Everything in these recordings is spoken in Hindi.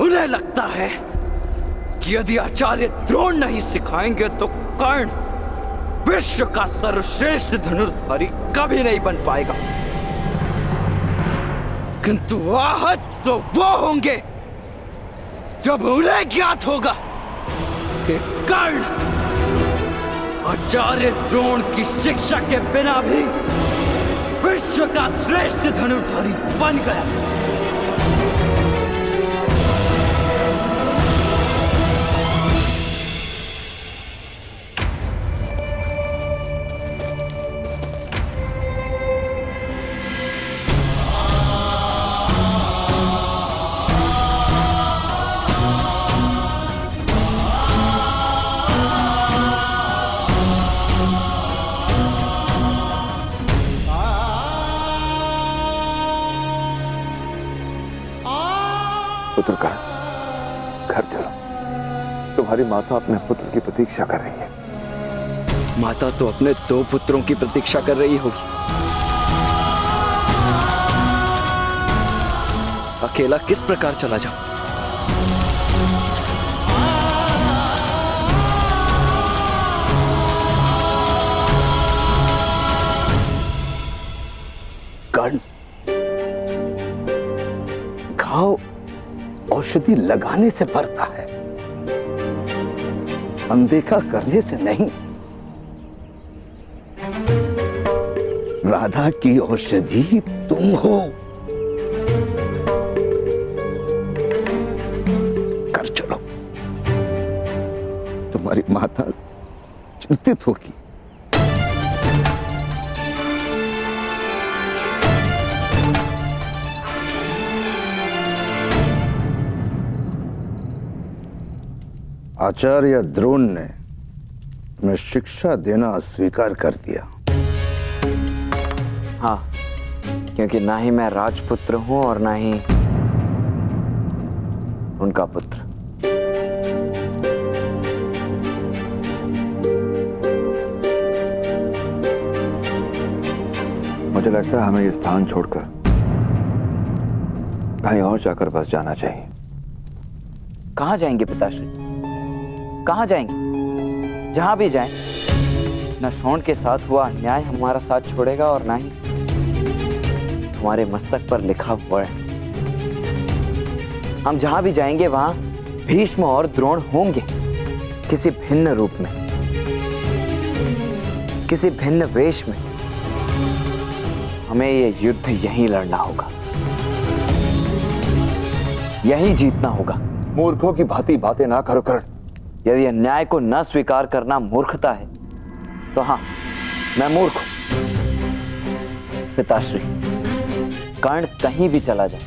उन्हें लगता है कि यदि आचार्य द्रोण नहीं सिखाएंगे तो कर्ण विश्व का सर्वश्रेष्ठ धनुर्धारी कभी नहीं बन पाएगा। किंतु आहत तो वो होंगे जब उन्हें ज्ञात होगा कि कर्ण आचार्य द्रोण की शिक्षा के बिना भी विश्व का श्रेष्ठ धनुर्धारी बन गया। पुत्र कर्ण, घर चलो। तुम्हारी माता अपने पुत्र की प्रतीक्षा कर रही है। माता तो अपने 2 पुत्रों की प्रतीक्षा कर रही होगी। अकेला किस प्रकार चला जाऊं? कर्ण, घाव औषधि लगाने से बढ़ता है, अनदेखा करने से नहीं। राधा की औषधि तुम हो। कर चलो, तुम्हारी माता चिंतित होगी। आचार्य द्रोण ने मैं शिक्षा देना अस्वीकार कर दिया। हाँ, क्योंकि ना ही मैं राजपुत्र हूं और ना ही उनका पुत्र। मुझे लगता है हमें ये स्थान छोड़कर कहीं और जाकर बस जाना चाहिए। कहां जाएंगे पिताश्री? कहां जाएंगे? जहां भी जाएं, न शोण के साथ हुआ अन्याय हमारा साथ छोड़ेगा और ना ही हमारे मस्तक पर लिखा हुआ है। हम जहां भी जाएंगे वहां भीष्म और द्रोण होंगे, किसी भिन्न रूप में, किसी भिन्न वेश में। हमें ये युद्ध यहीं लड़ना होगा, यहीं जीतना होगा। मूर्खों की भांति बातें ना करो कर्ण। यदि अन्याय को न स्वीकार करना मूर्खता है तो हाँ, मैं मूर्ख हूं। पिताश्री, कर्ण कहीं भी चला जाए,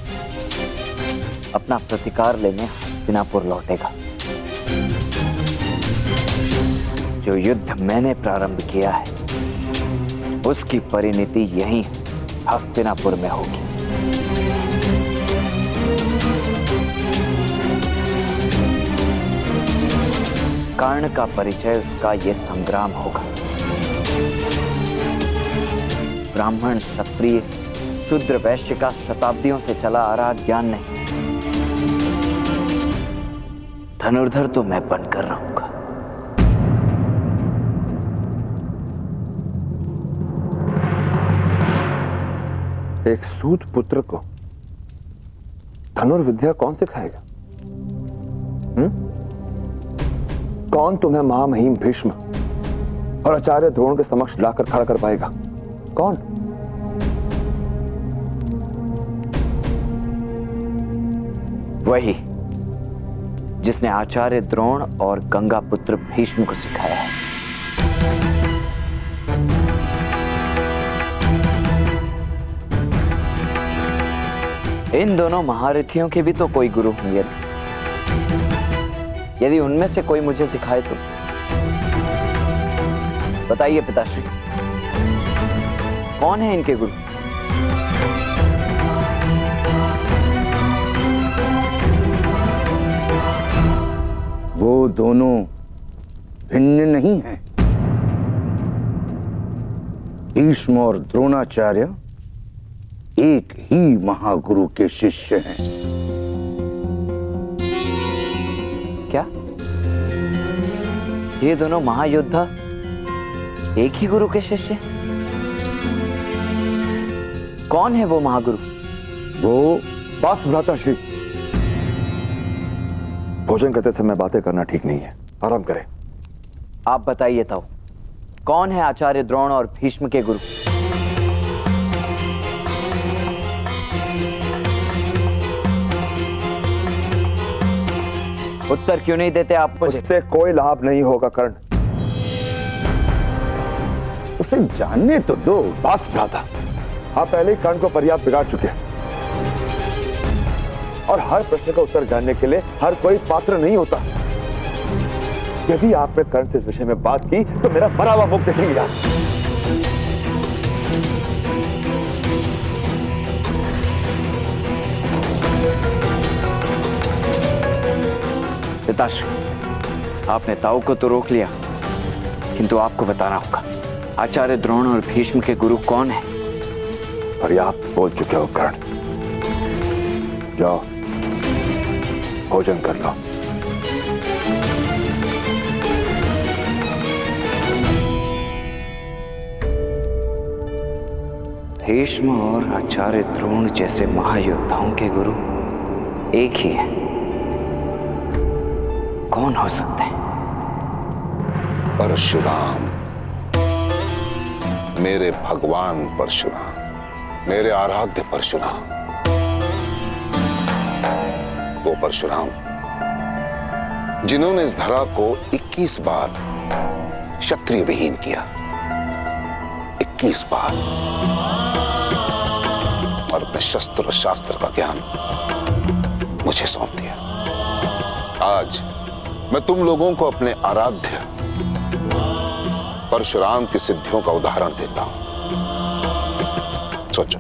अपना प्रतिकार लेने हस्तिनापुर लौटेगा। जो युद्ध मैंने प्रारंभ किया है उसकी परिणति यहीं हस्तिनापुर में होगी। कर्ण का परिचय उसका यह संग्राम होगा। ब्राह्मण, क्षत्रिय, शूद्र, वैश्य का शताब्दियों से चला आ रहा ज्ञान नहीं, धनुर्धर तो मैं बनकर रहूंगा। एक सूत पुत्र को धनुर्विद्या कौन सिखाएगा? कौन तुम्हें महामहिम भीष्म और आचार्य द्रोण के समक्ष लाकर खड़ा कर पाएगा? कौन? वही जिसने आचार्य द्रोण और गंगा पुत्र भीष्म को सिखाया है। इन दोनों महारथियों के भी तो कोई गुरु होंगे। यदि उनमें से कोई मुझे सिखाए तो बताइए पिताश्री, कौन है इनके गुरु? वो दोनों भिन्न नहीं हैं। भीष्म और द्रोणाचार्य एक ही महागुरु के शिष्य हैं। क्या ये दोनों महायोद्धा एक ही गुरु के शिष्य? कौन है वो महागुरु? वो बस भ्राताश्री, भोजन करते समय बातें करना ठीक नहीं है, आराम करें। आप बताइए ताऊ, कौन है आचार्य द्रोण और भीष्म के गुरु? उत्तर क्यों नहीं देते आप मुझे? उससे कोई लाभ नहीं होगा कर्ण। उसे जानने तो दो। बस भ्राता, आप पहले ही कर्ण को पर्याप्त बिगाड़ चुके हैं और हर प्रश्न का उत्तर जानने के लिए हर कोई पात्र नहीं होता। यदि आपने कर्ण से इस विषय में बात की तो मेरा मरा हुआ मुख देखेंगे आप। पिताश्री, आपने ताऊ को तो रोक लिया, किंतु आपको बताना होगा आचार्य द्रोण और भीष्म के गुरु कौन है? पर्याप्त बोल चुके हो कर्ण, जाओ भोजन कर लो। भीष्म और आचार्य द्रोण जैसे महायोद्धाओं के गुरु एक ही हैं। कौन हो सकते हैं? परशुराम, मेरे भगवान परशुराम, मेरे आराध्य परशुराम। वो परशुराम जिन्होंने इस धरा को 21 बार क्षत्रिय विहीन किया, 21 बार, और अपने शस्त्र और शास्त्र का ज्ञान मुझे सौंप दिया। आज मैं तुम लोगों को अपने आराध्य परशुराम की सिद्धियों का उदाहरण देता हूं। सोचो,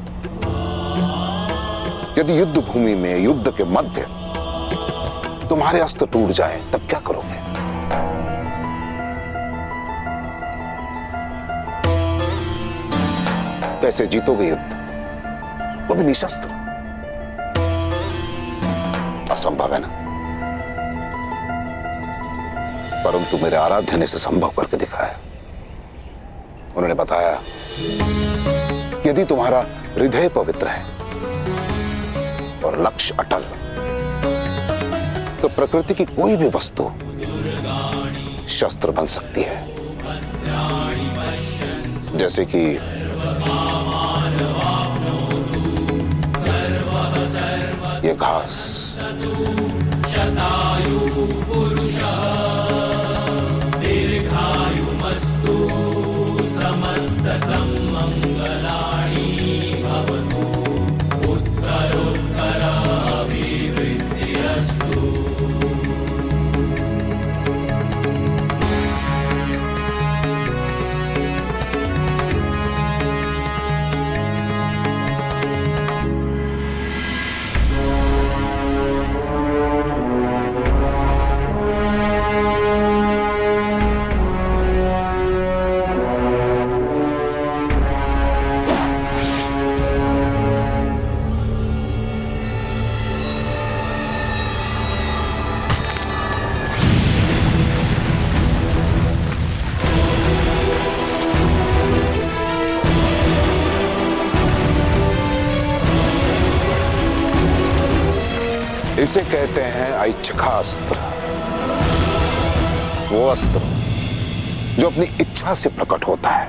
यदि युद्ध भूमि में, युद्ध के मध्य तुम्हारे अस्त्र टूट जाए तब क्या करोगे? कैसे जीतोगे युद्ध, वो भी निशस्त्र? असंभव है ना। परंतु मेरे आराध्य ने इसे संभव करके दिखाया। उन्होंने बताया, यदि तुम्हारा हृदय पवित्र है और लक्ष्य अटल, तो प्रकृति की कोई भी वस्तु शस्त्र बन सकती है। जैसे कि ये घास, इसे कहते हैं ऐच्छिकास्त्र। वो अस्त्र जो अपनी इच्छा से प्रकट होता है,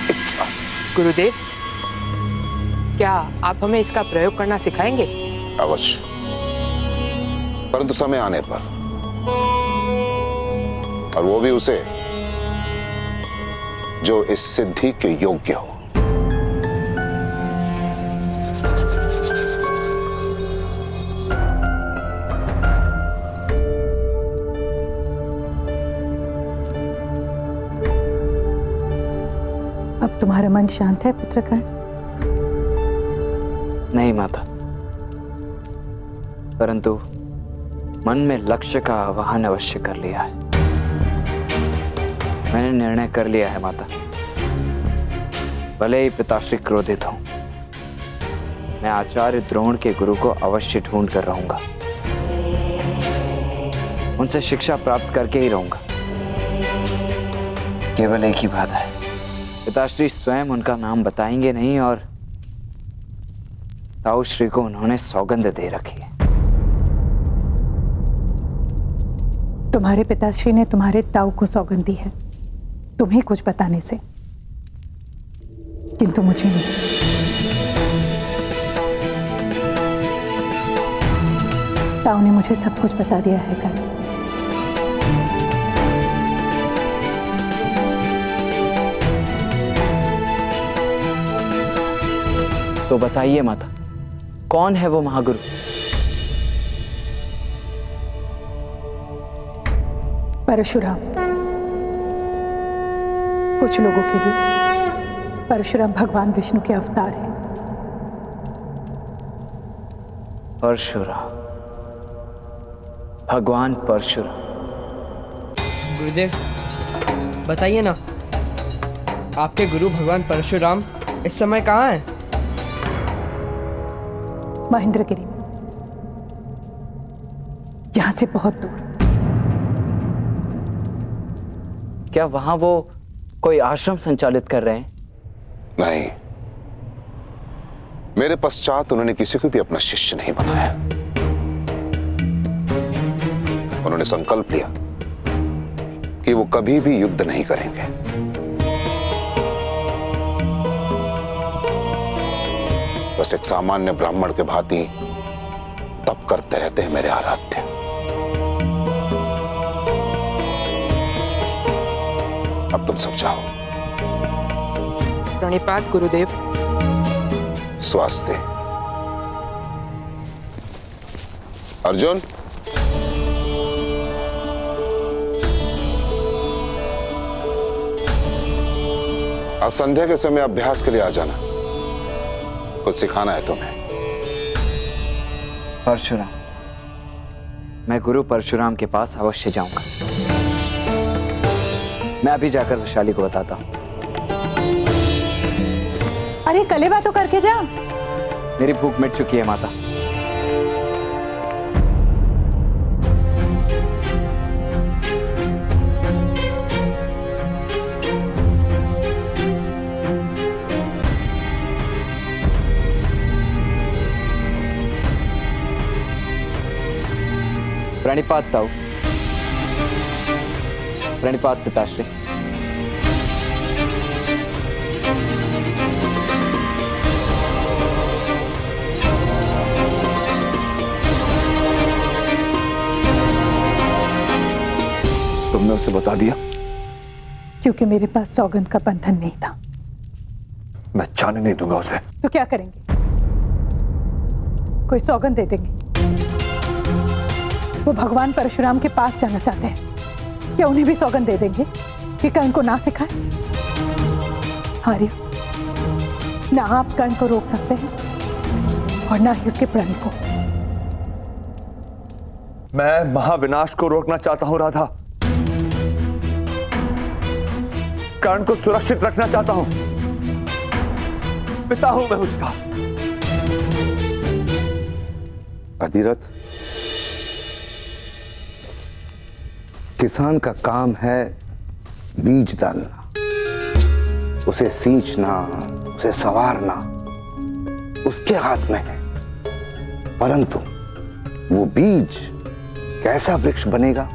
इच्छा से। गुरुदेव, क्या आप हमें इसका प्रयोग करना सिखाएंगे? अवश्य, परंतु समय आने पर, और वो भी उसे जो इस सिद्धि के योग्य हो। अब तुम्हारा मन शांत है पुत्र कर्ण? नहीं माता, परंतु मन में लक्ष्य का आवाहन अवश्य कर लिया है। मैंने निर्णय कर लिया है माता। भले ही पिताश्री क्रोधित हों, मैं आचार्य द्रोण के गुरु को अवश्य ढूंढ कर रहूंगा। उनसे शिक्षा प्राप्त करके ही रहूंगा। केवल एक ही बाधा है, पिताश्री स्वयं उनका नाम बताएंगे नहीं और ताऊ श्री को उन्होंने सौगंध दे रखी है। तुम्हारे पिताश्री ने तुम्हारे ताऊ को सौगंध दी है तुम्हें कुछ बताने से, किंतु मुझे नहीं। ताऊ ने मुझे सब कुछ बता दिया है कल। तो बताइए माता, कौन है वो महागुरु? परशुराम। कुछ लोगों के लिए परशुराम भगवान विष्णु के अवतार हैं। परशुराम, भगवान परशुराम। गुरुदेव बताइए ना, आपके गुरु भगवान परशुराम इस समय कहाँ हैं? महेंद्रगिरी में, यहां से बहुत दूर। क्या वहां वो कोई आश्रम संचालित कर रहे हैं? नहीं, मेरे पश्चात उन्होंने किसी को भी अपना शिष्य नहीं बनाया। उन्होंने संकल्प लिया कि वो कभी भी युद्ध नहीं करेंगे। बस एक सामान्य ब्राह्मण के भांति तप करते रहते हैं मेरे आराध्य। अब तुम सब जाओ। प्रणिपात गुरुदेव। स्वास्थ्य। अर्जुन, आज संध्या के समय अभ्यास के लिए आ जाना, कुछ सिखाना है तुम्हें। परशुराम, मैं गुरु परशुराम के पास अवश्य जाऊंगा। मैं अभी जाकर वैशाली को बताता हूं। अरे कलेवा तो करके जा। मेरी भूख मिट चुकी है माता। प्रणिपात ताऊ। प्रणिपात पिताश्री। तुमने उसे बता दिया? क्योंकि मेरे पास सौगंध का बंधन नहीं था। मैं जाने नहीं दूंगा उसे। तो क्या करेंगे? कोई सौगंध दे देंगे? वो भगवान परशुराम के पास जाना चाहते हैं, क्या उन्हें भी सौगंध दे देंगे कि कर्ण को ना सिखाए? आर्य, ना आप कर्ण को रोक सकते हैं और ना ही उसके प्रण को। मैं महाविनाश को रोकना चाहता हूं राधा। कर्ण को सुरक्षित रखना चाहता हूं। पिता हूं मैं उसका। अधिरथ, किसान का काम है बीज डालना, उसे सींचना, उसे संवारना उसके हाथ में है। परंतु वो बीज कैसा वृक्ष बनेगा,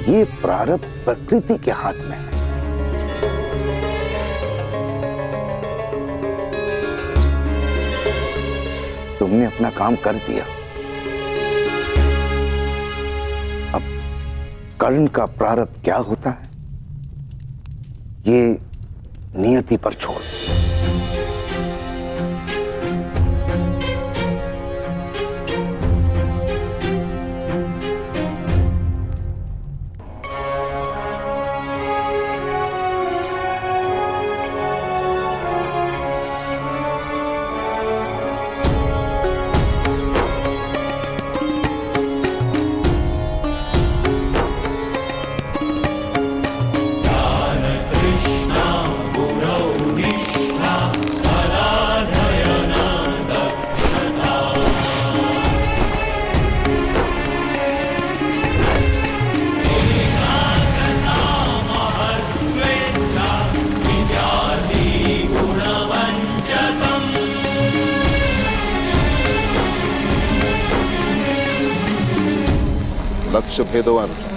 ये प्रारब्ध प्रकृति के हाथ में है। तुमने अपना काम कर दिया, अब कर्ण का प्रारब्ध क्या होता है ये नियति पर छोड़। लक्ष्य भेदो अर्जुन।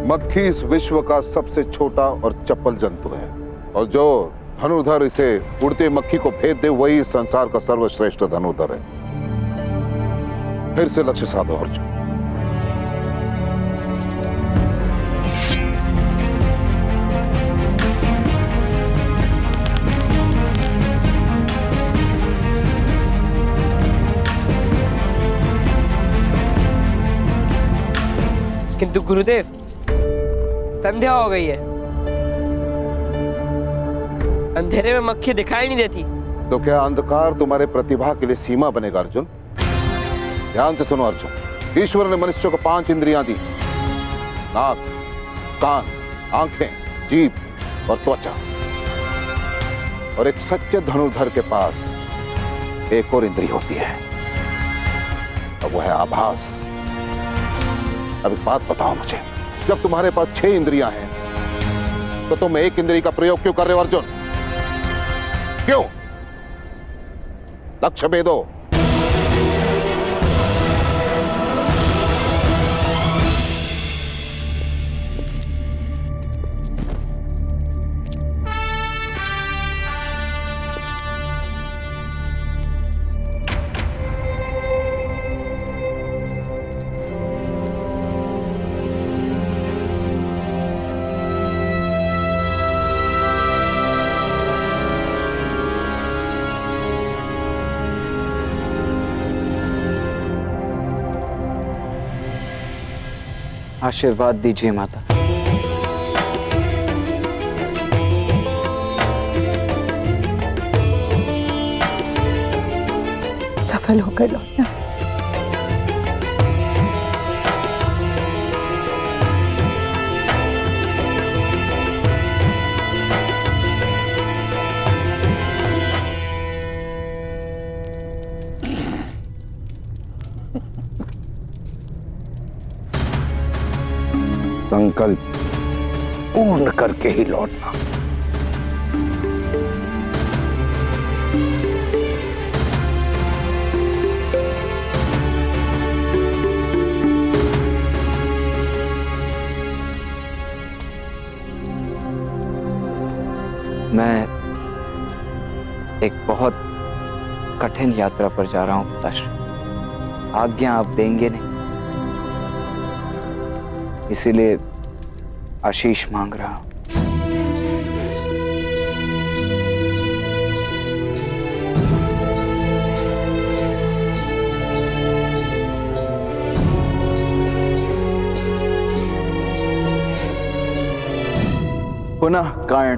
मक्खी इस विश्व का सबसे छोटा और चपल जंतु है, और जो धनुर्धर इसे उड़ते मक्खी को भेद दे वही इस संसार का सर्वश्रेष्ठ धनुर्धर है। फिर से लक्ष्य साधो अर्जुन। किंतु गुरुदेव, संध्या हो गई है, अंधेरे में मक्खी दिखाई नहीं देती। तो क्या अंधकार तुम्हारे प्रतिभा के लिए सीमा बनेगा अर्जुन? ध्यान से सुनो अर्जुन, ईश्वर ने मनुष्य को 5 इंद्रियां दी, नाक, कान, आंखें, जीभ और त्वचा। और एक सच्चे धनुर्धर के पास एक और इंद्री होती है, और वो है आभास। अब एक बात बताओ मुझे, जब तुम्हारे पास 6 इंद्रियां हैं तो तुम एक इंद्री का प्रयोग क्यों कर रहे हो अर्जुन? क्यों? लक्ष्य भेदो। आशीर्वाद दीजिए माता। सफल होकर लौटना। संकल्प पूर्ण करके ही लौटना। मैं एक बहुत कठिन यात्रा पर जा रहा हूं पिताश्री, आज्ञा आप देंगे नहीं, इसीलिए आशीष मांग रहा हूं। पुनः कर्ण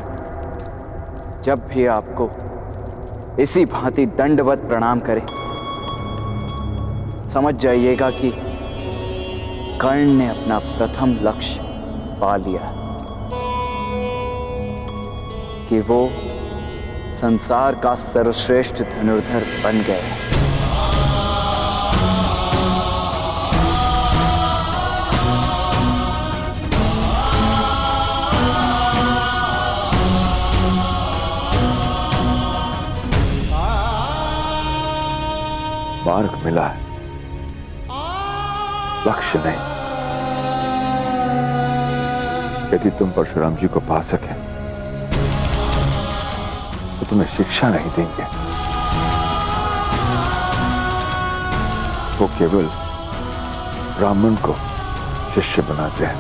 जब भी आपको इसी भांति दंडवत प्रणाम करे, समझ जाइएगा कि कर्ण ने अपना प्रथम लक्ष्य पा लिया, कि वो संसार का सर्वश्रेष्ठ धनुर्धर बन गया। मार्ग मिला है, लक्ष्य नहीं। यदि तुम परशुराम जी को पा सके तो तुम्हें शिक्षा नहीं देंगे, वो केवल ब्राह्मण को शिष्य बनाते हैं।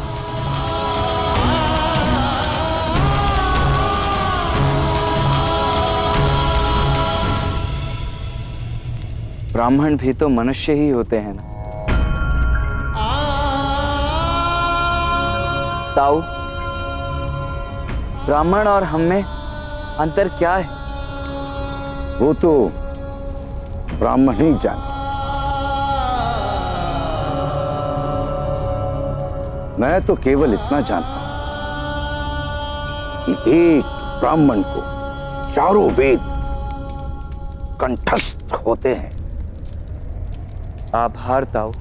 ब्राह्मण भी तो मनुष्य ही होते हैं ना। ताऊ, ब्राह्मण और हम में अंतर क्या है? वो तो ब्राह्मण ही जाने। मैं तो केवल इतना जानता हूं कि एक ब्राह्मण को चारों वेद कंठस्थ होते हैं। आभार ताऊ।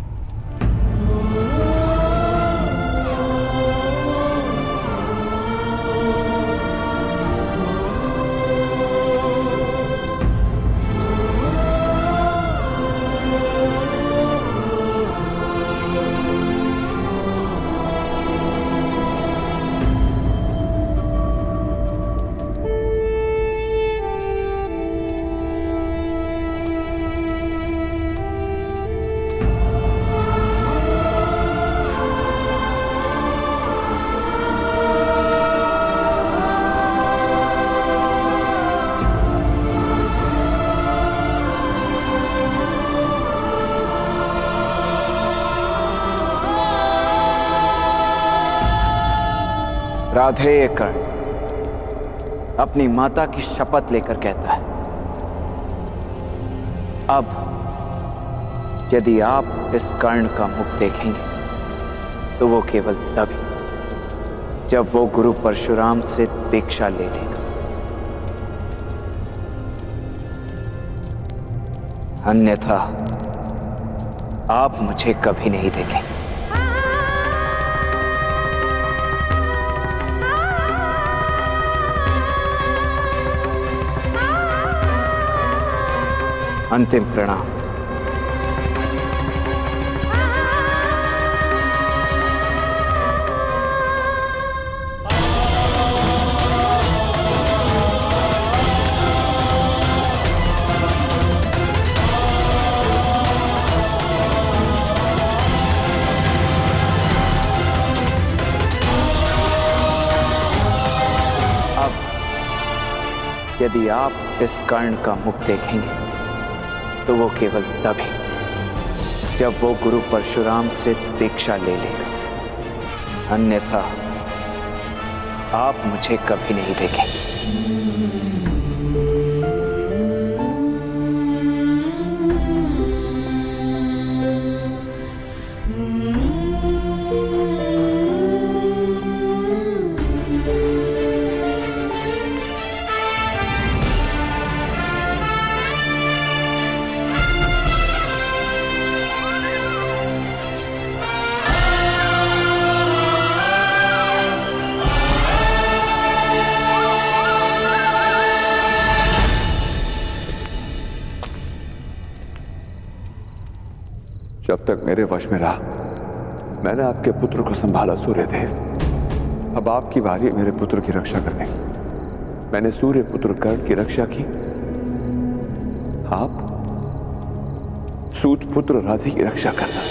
राधेय कर्ण अपनी माता की शपथ लेकर कहता है, अब यदि आप इस कर्ण का मुख देखेंगे तो वो केवल तभी जब वो गुरु परशुराम से दीक्षा ले लेगा, अन्यथा आप मुझे कभी नहीं देखेंगे। अंतिम प्रणाम। अब यदि आप इस कर्ण का मुख देखेंगे तो वो केवल तभी जब वो गुरु परशुराम से दीक्षा ले लेगा, अन्यथा आप मुझे कभी नहीं देखेंगे। जब तक मेरे वश में रहा मैंने आपके पुत्र को संभाला सूर्यदेव। अब आपकी बारी मेरे पुत्र की रक्षा करने की। मैंने सूर्य पुत्र कर्ण की रक्षा की, आप सूत पुत्र राधे की रक्षा करना।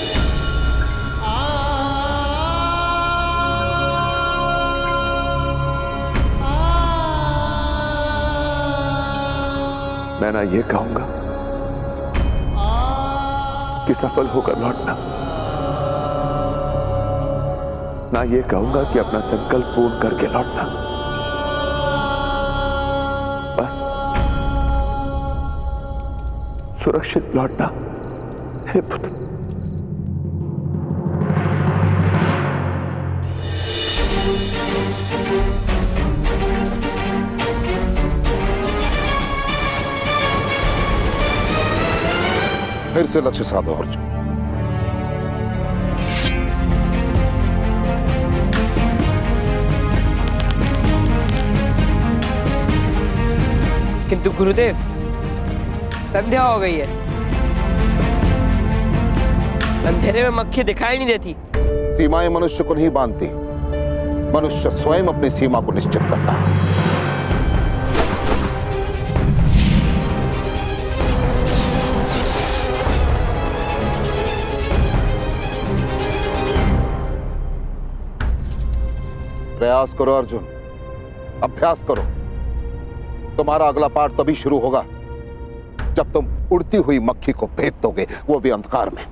मैं ना ये कहूंगा कि सफल होकर लौटना, ना ये कहूंगा कि अपना संकल्प पूर्ण करके लौटना। बस सुरक्षित लौटना हे पुत्र। फिर से लक्ष्य साधो अर्जुन। किंतु गुरुदेव, संध्या हो गई है, अंधेरे में मक्खी दिखाई नहीं देती। सीमाएं मनुष्य को नहीं बांधती, मनुष्य स्वयं अपनी सीमा को निश्चित करता है। प्रयास करो अर्जुन, अभ्यास करो। तुम्हारा अगला पाठ तभी शुरू होगा जब तुम उड़ती हुई मक्खी को भेद दोगे, वो भी अंधकार में।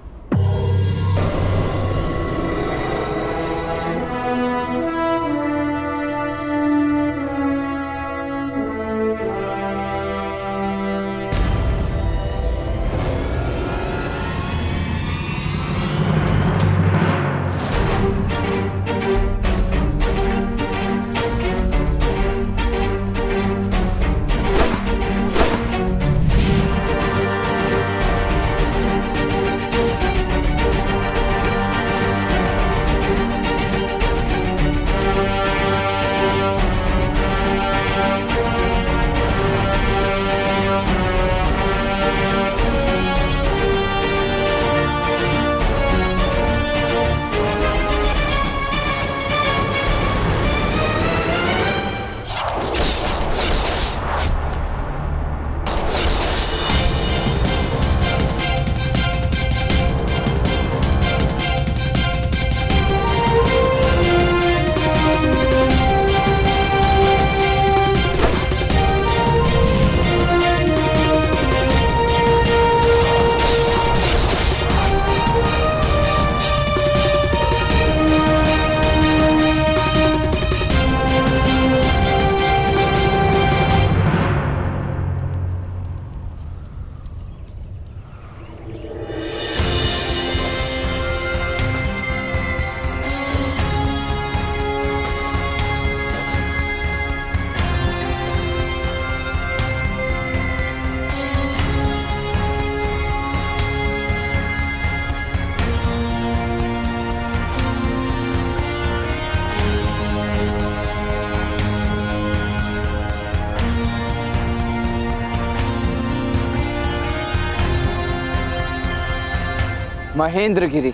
महेंद्रगिरी,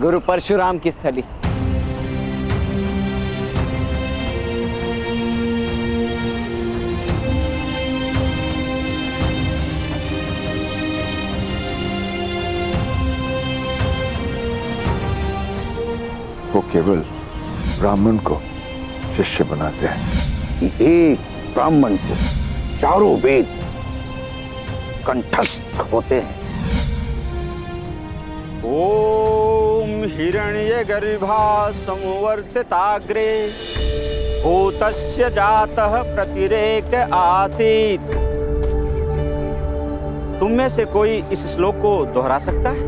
गुरु परशुराम की स्थली। वो केवल ब्राह्मण को शिष्य बनाते हैं। एक ब्राह्मण को चारों वेद कंठस्थ होते हैं। ओम हिरण्यगर्भा संवर्तिताग्रे भूतस्य जातः प्रतिरेक आसीत्। तुम में से कोई इस श्लोक को दोहरा सकता है?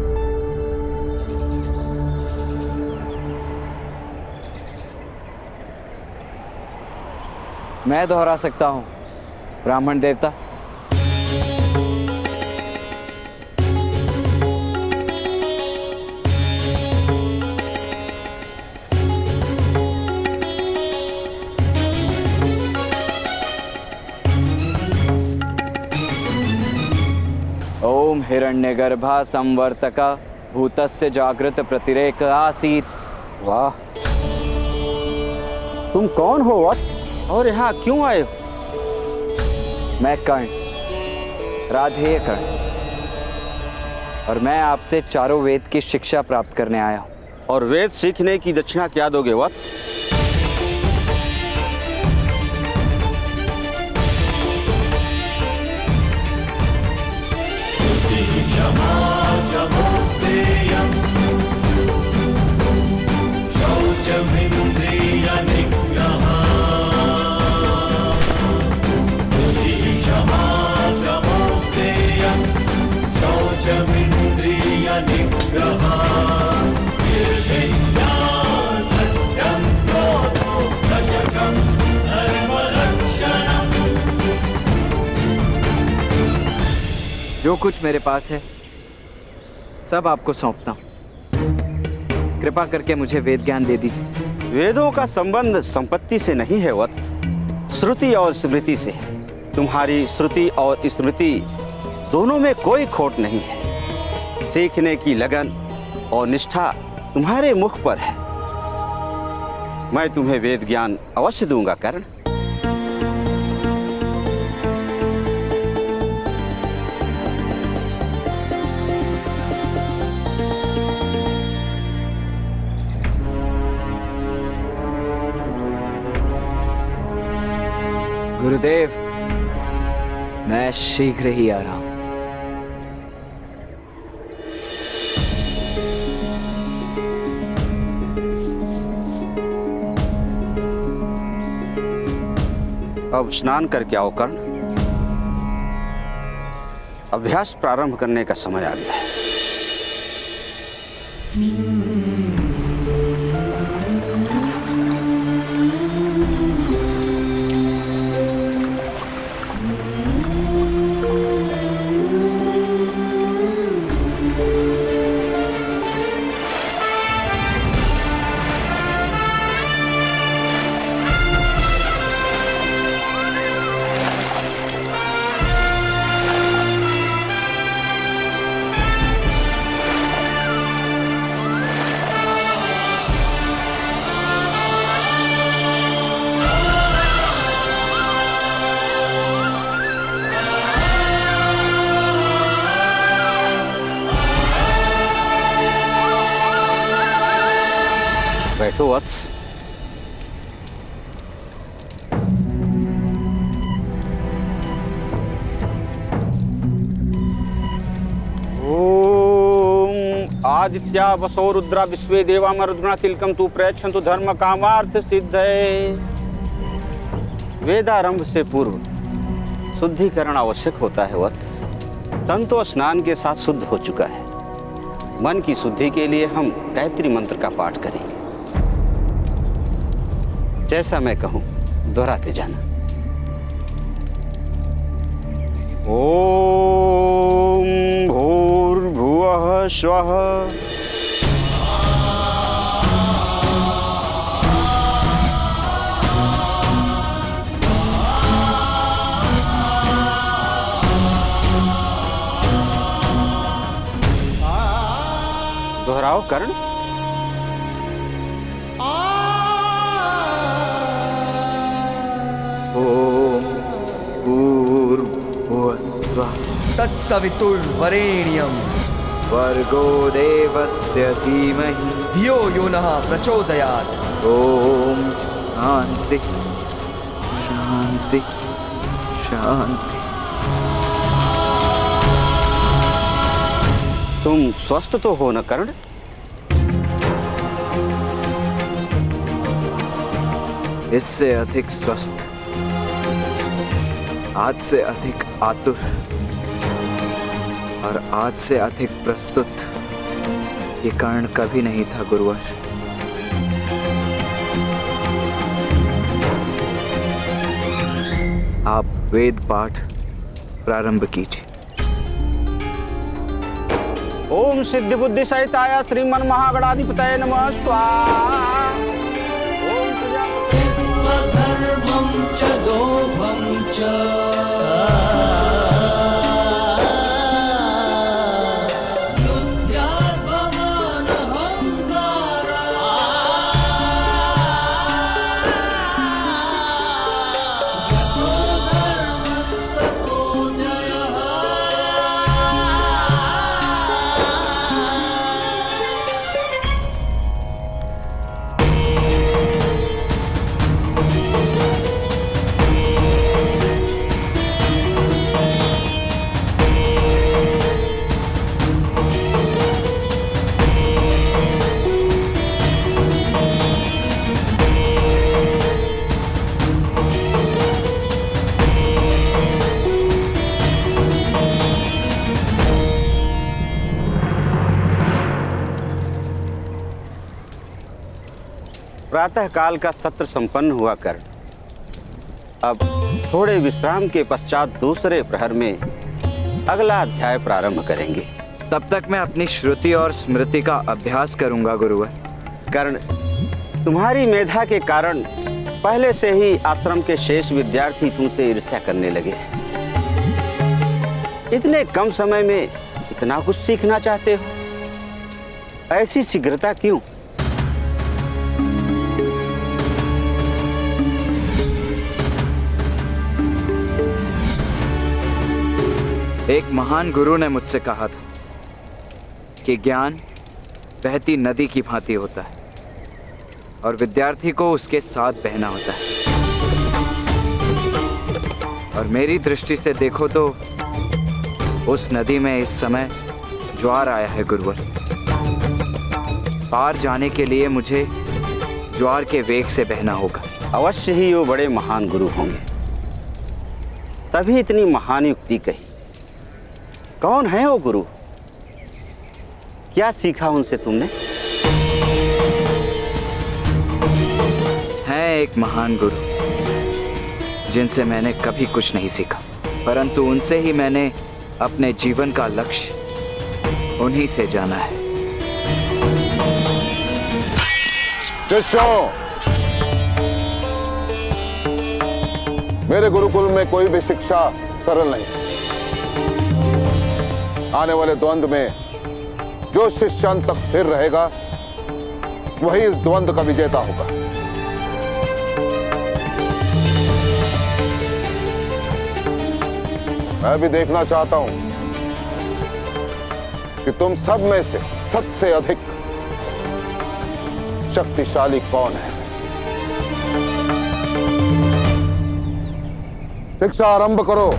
मैं दोहरा सकता हूं, ब्राह्मण देवता। ओम हिरण्यगर्भा संवर्तका भूतस्य जागृत प्रतिरेक आसीत। वाह, तुम कौन हो वत्स? और यहाँ क्यों आए हो? मैं कर्ण, राधेय कर्ण, और मैं आपसे चारों वेद की शिक्षा प्राप्त करने आया हूं। और वेद सीखने की दक्षिणा क्या दोगे वत्स? जो कुछ मेरे पास है सब आपको सौंपता हूं। कृपा करके मुझे वेद ज्ञान दे दीजिए। वेदों का संबंध संपत्ति से नहीं है वत्स, श्रुति और स्मृति से। तुम्हारी श्रुति और स्मृति दोनों में कोई खोट नहीं है। सीखने की लगन और निष्ठा तुम्हारे मुख पर है। मैं तुम्हें वेद ज्ञान अवश्य दूंगा कर्ण। गुरुदेव, मैं मैं शीघ्र ही आ रहा हूं। अब स्नान करके आओ कर्ण। अभ्यास प्रारंभ करने का समय आ गया है। बैठो वत्स। ओम आदित्या वसो रुद्रा विश्वे देवा मरुद्गुणा तिलकम तु प्रयच्छन्तु धर्म कामार्थ सिद्धये। वेदारंभ से पूर्व शुद्धिकरण आवश्यक होता है वत्स। तन तो स्नान के साथ शुद्ध हो चुका है। मन की शुद्धि के लिए हम गायत्री मंत्र का पाठ करेंगे। जैसा मैं कहूं दोहराते जाना। ओम भूर्भुवः स्वः दोहराओ कर्ण। तत्सवितुर्वरेण्यं वर्गो देवस्य धीमहि धियो यो नः प्रचोदयात्। ओम शांति शांति शांति। तुम स्वस्थ तो हो न कर्ण? इससे अधिक स्वस्थ, आज से अधिक आतुर और आज से अधिक प्रस्तुत ये कर्ण कभी नहीं था गुरुवर। आप वेद पाठ प्रारंभ कीजिए। ओम सिद्धि बुद्धि सहिताय श्रीमन महागणाधिपतये नमः स्वाहा। ओम धर्मं च दोभं च प्रातः काल का सत्र संपन्न हुआ कर अब थोड़े विश्राम के पश्चात दूसरे प्रहर में अगला अध्याय प्रारंभ करेंगे। तब तक मैं अपनी श्रुति और स्मृति का अभ्यास करूंगा गुरुवर। कर्ण, तुम्हारी मेधा के कारण पहले से ही आश्रम के शेष विद्यार्थी तुमसे ईर्ष्या करने लगे। इतने कम समय में इतना कुछ सीखना चाहते हो, ऐसी शीघ्रता क्यों? एक महान गुरु ने मुझसे कहा था कि ज्ञान बहती नदी की भांति होता है और विद्यार्थी को उसके साथ बहना होता है। और मेरी दृष्टि से देखो तो उस नदी में इस समय ज्वार आया है गुरुवर। पार जाने के लिए मुझे ज्वार के वेग से बहना होगा। अवश्य ही वो बड़े महान गुरु होंगे, तभी इतनी महान युक्ति कही। कौन है वो गुरु? क्या सीखा उनसे तुमने? है एक महान गुरु जिनसे मैंने कभी कुछ नहीं सीखा, परंतु उनसे ही मैंने अपने जीवन का लक्ष्य उन्हीं से जाना है। शिष्यों, मेरे गुरुकुल में कोई भी शिक्षा सरल नहीं। आने वाले द्वंद्व में जो शिष्य अंत तक स्थिर रहेगा वही इस द्वंद्व का विजेता होगा। मैं भी देखना चाहता हूं कि तुम सब में से सबसे अधिक शक्तिशाली कौन है। शिक्षा आरंभ करो।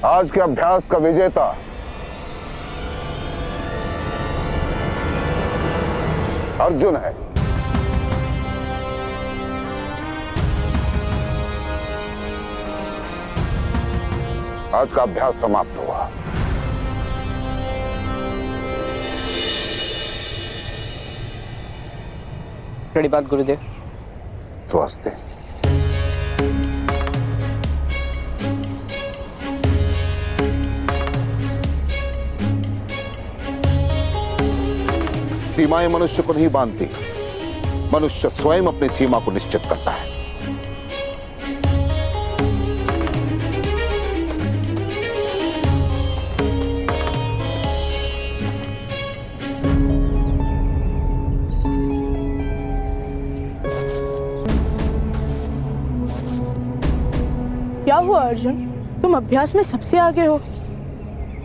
आज के अभ्यास का विजेता अर्जुन है। आज का अभ्यास समाप्त हुआ। बड़ी बात गुरुदेव। स्वास्थ्य। सीमाएं मनुष्य को नहीं बांधती, मनुष्य स्वयं अपनी सीमा को निश्चित करता है। क्या हुआ अर्जुन, तुम अभ्यास में सबसे आगे हो।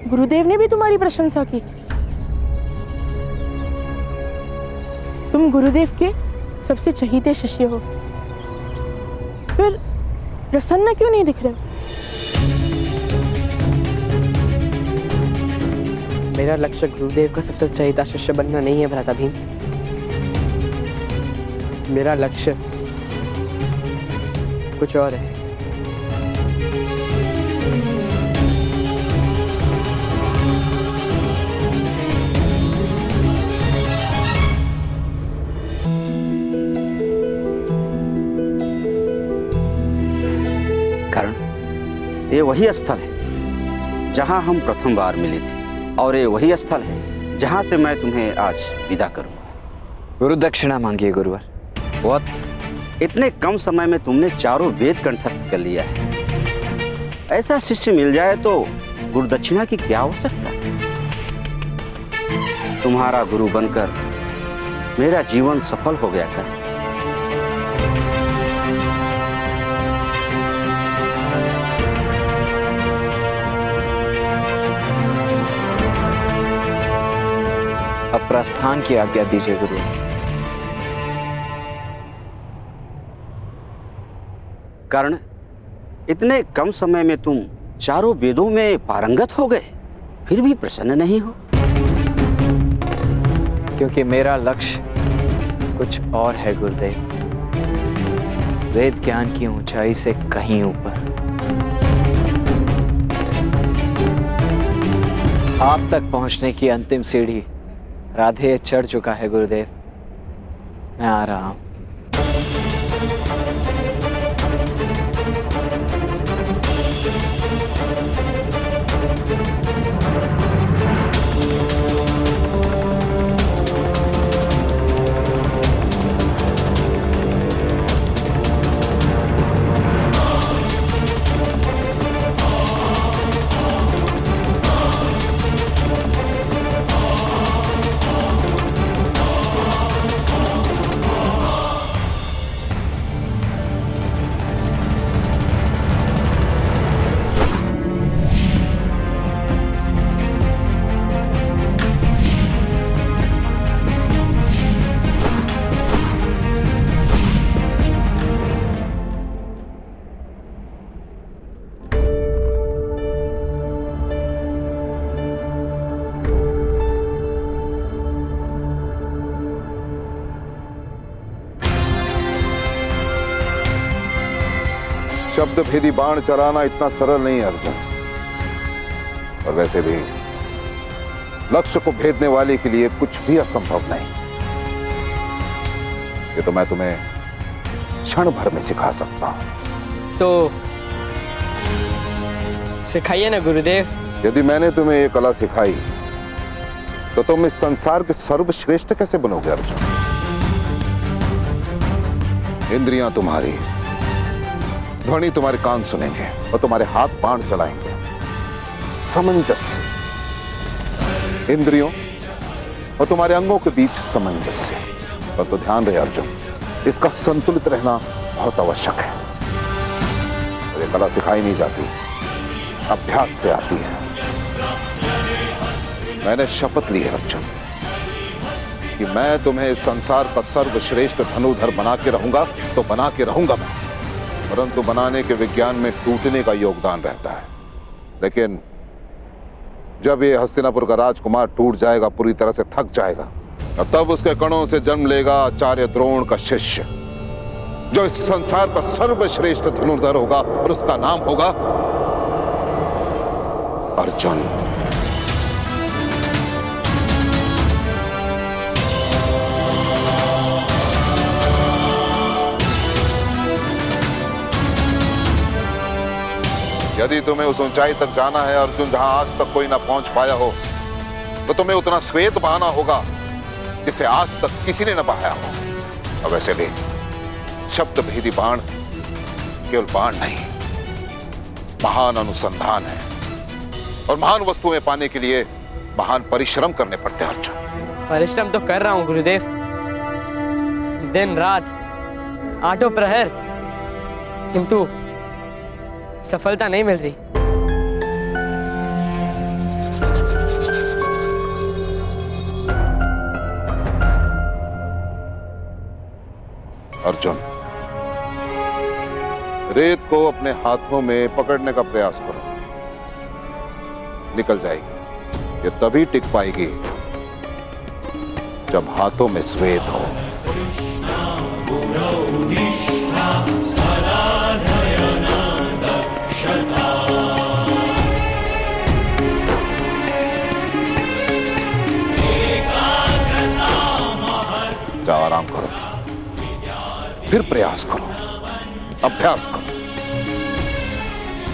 गुरुदेव ने भी तुम्हारी प्रशंसा की। तुम गुरुदेव के सबसे चहीते शिष्य हो, फिर प्रसन्न क्यों नहीं दिख रहे? मेरा लक्ष्य गुरुदेव का सबसे चहेता शिष्य बनना नहीं है भ्राता भीम। मेरा लक्ष्य कुछ और है। ये वही स्थल है जहां हम प्रथम बार मिले थे, और ये वही स्थल है जहां से मैं तुम्हें आज विदा करूंगा। गुरु दक्षिणा मांगिए गुरुवर। वत्स, इतने कम समय में तुमने चारों वेद कंठस्थ कर लिया है। ऐसा शिष्य मिल जाए तो गुरु दक्षिणा की क्या आवश्यकता? तुम्हारा गुरु बनकर मेरा जीवन सफल हो गया कर। अब प्रस्थान की आज्ञा दीजिए गुरु। कारण इतने कम समय में तुम चारों वेदों में पारंगत हो गए, फिर भी प्रसन्न नहीं हो। क्योंकि मेरा लक्ष्य कुछ और है गुरुदेव। वेद ज्ञान की ऊंचाई से कहीं ऊपर। आप तक पहुंचने की अंतिम सीढ़ी राधे चढ़ चुका है गुरुदेव। मैं आ रहा हूं। शब्द भेदी बाण चलाना इतना सरल नहीं है अर्जुन। और वैसे भी लक्ष्य को भेदने वाले के लिए कुछ भी असंभव नहीं। ये तो मैं तुम्हें क्षण भर में सिखा सकता हूं। तो सिखाइए ना गुरुदेव। यदि मैंने तुम्हें ये कला सिखाई तो तुम इस संसार के सर्वश्रेष्ठ कैसे बनोगे अर्जुन? इंद्रियां तुम्हारी, ध्वनि तुम्हारे कान सुनेंगे और तुम्हारे हाथ बाण चलाएंगे। सामंजस्य इंद्रियों और तुम्हारे अंगों के बीच सामंजस्य। और तो ध्यान रहे अर्जुन, इसका संतुलित रहना बहुत आवश्यक है। और ये कला सिखाई नहीं जाती, अभ्यास से आती है। मैंने शपथ ली है अर्जुन कि मैं तुम्हें इस संसार का सर्वश्रेष्ठ धनुर्धर बना के रहूंगा, तो बना के रहूंगा मैं। परंतु बनाने के विज्ञान में टूटने का योगदान रहता है। लेकिन जब ये हस्तिनापुर का राजकुमार टूट जाएगा, पूरी तरह से थक जाएगा, और तब उसके कणों से जन्म लेगा आचार्य द्रोण का शिष्य, जो इस संसार का सर्वश्रेष्ठ धनुर्धर होगा और उसका नाम होगा अर्जुन। यदि तुम्हें उस ऊंचाई तक जाना है अर्जुन जहां आज तक कोई ना पहुंच पाया हो, तो तुम्हें उतना श्वेत बहाना होगा जिसे आज तक किसी ने न बहाया हो। और वैसे भी शब्द भेदी बाण केवल बाण नहीं, महान अनुसंधान है। और महान वस्तुएं पाने के लिए महान परिश्रम करने पड़ते हैं अर्जुन। परिश्रम तो कर रहा हूँ गुरुदेव, दिन रात आठों प्रहर, किंतु सफलता नहीं मिल रही। अर्जुन, रेत को अपने हाथों में पकड़ने का प्रयास करो, निकल जाएगी। ये तभी टिक पाएगी जब हाथों में श्वेत हो। जाओ आराम करो, फिर प्रयास करो, अभ्यास करो।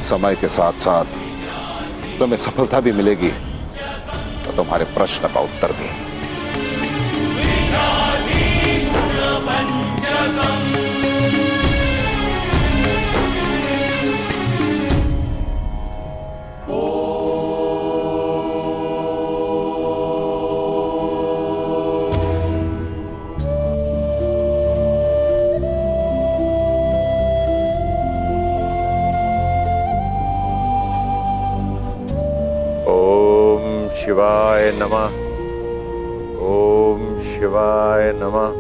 समय के साथ साथ तुम्हें सफलता भी मिलेगी और तुम्हारे प्रश्न का उत्तर भी। शिवाय नमः। ओम शिवाय नमः।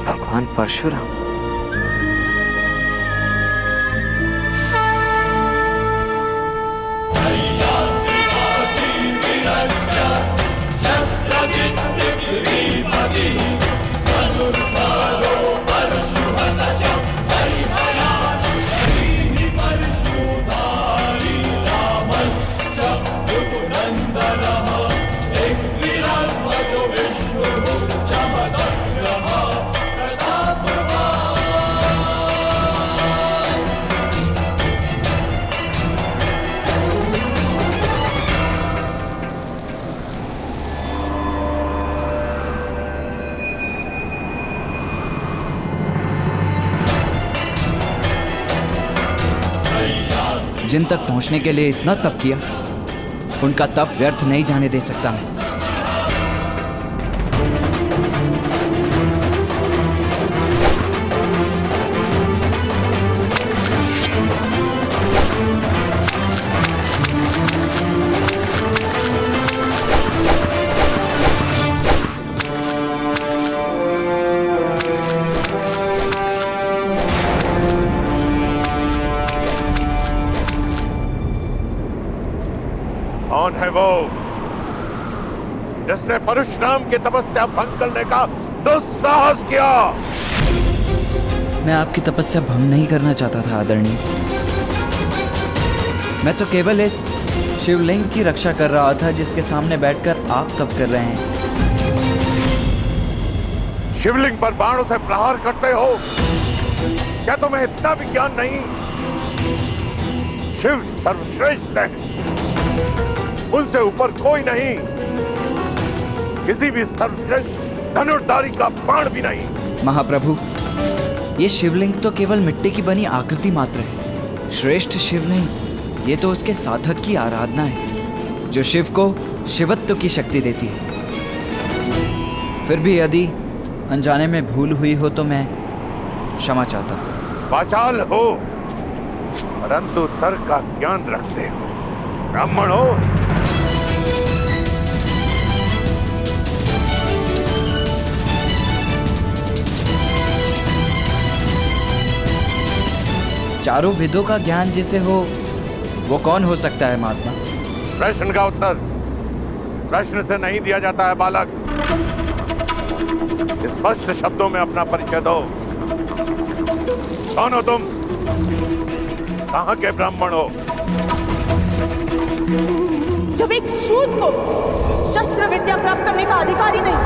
भगवान परशुराम। छत्रजित् जिन तक पहुंचने के लिए इतना तप किया, उनका तप व्यर्थ नहीं जाने दे सकता मैं। कौन है वो जिसने परशुराम की तपस्या भंग करने का दुस्साहस किया? मैं आपकी तपस्या भंग नहीं करना चाहता था आदरणीय। मैं तो केवल इस शिवलिंग की रक्षा कर रहा था जिसके सामने बैठकर आप तप कर रहे हैं। शिवलिंग पर बाणों से प्रहार करते हो? क्या तुम्हें इतना भी ज्ञान नहीं? शिव सर्वश्रेष्ठ है, उनसे ऊपर कोई नहीं। किसी भी सर्वश्रेष्ठ धनुर्धारी का बाण भी नहीं। महाप्रभु, ये शिवलिंग तो केवल मिट्टी की बनी आकृति मात्र है। श्रेष्ठ शिव नहीं, ये तो उसके साधक की आराधना है जो शिव को शिवत्व की शक्ति देती है। फिर भी यदि अनजाने में भूल हुई हो तो मैं क्षमा चाहता हूँ। वाचाल हो परंतु तर्क का ज्ञान रखते हो, ब्राह्मण हो। चारों वेदों का ज्ञान जिसे हो वो कौन हो सकता है महात्मा? प्रश्न का उत्तर प्रश्न से नहीं दिया जाता है बालक। स्पष्ट शब्दों में अपना परिचय दो। कौन हो तुम? कहां के ब्राह्मण हो? जब एक सूत को शस्त्र विद्या प्राप्त करने का अधिकार ही नहीं।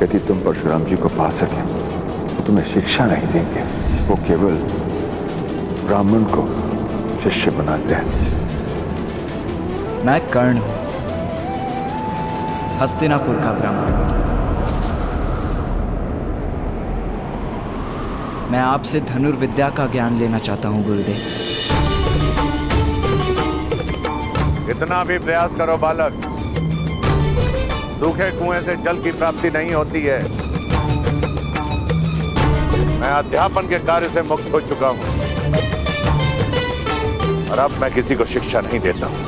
यदि तुम परशुराम जी को पा सके तो तुम्हें शिक्षा नहीं देंगे, वो केवल ब्राह्मण को शिष्य बनाते हैं। मैं कर्ण हूं, हस्तिनापुर का ब्राह्मण। मैं आपसे धनुर्विद्या का ज्ञान लेना चाहता हूं गुरुदेव। इतना भी प्रयास करो बालक, सूखे कुएं से जल की प्राप्ति नहीं होती है। मैं अध्यापन के कार्य से मुक्त हो चुका हूं और अब मैं किसी को शिक्षा नहीं देता हूं।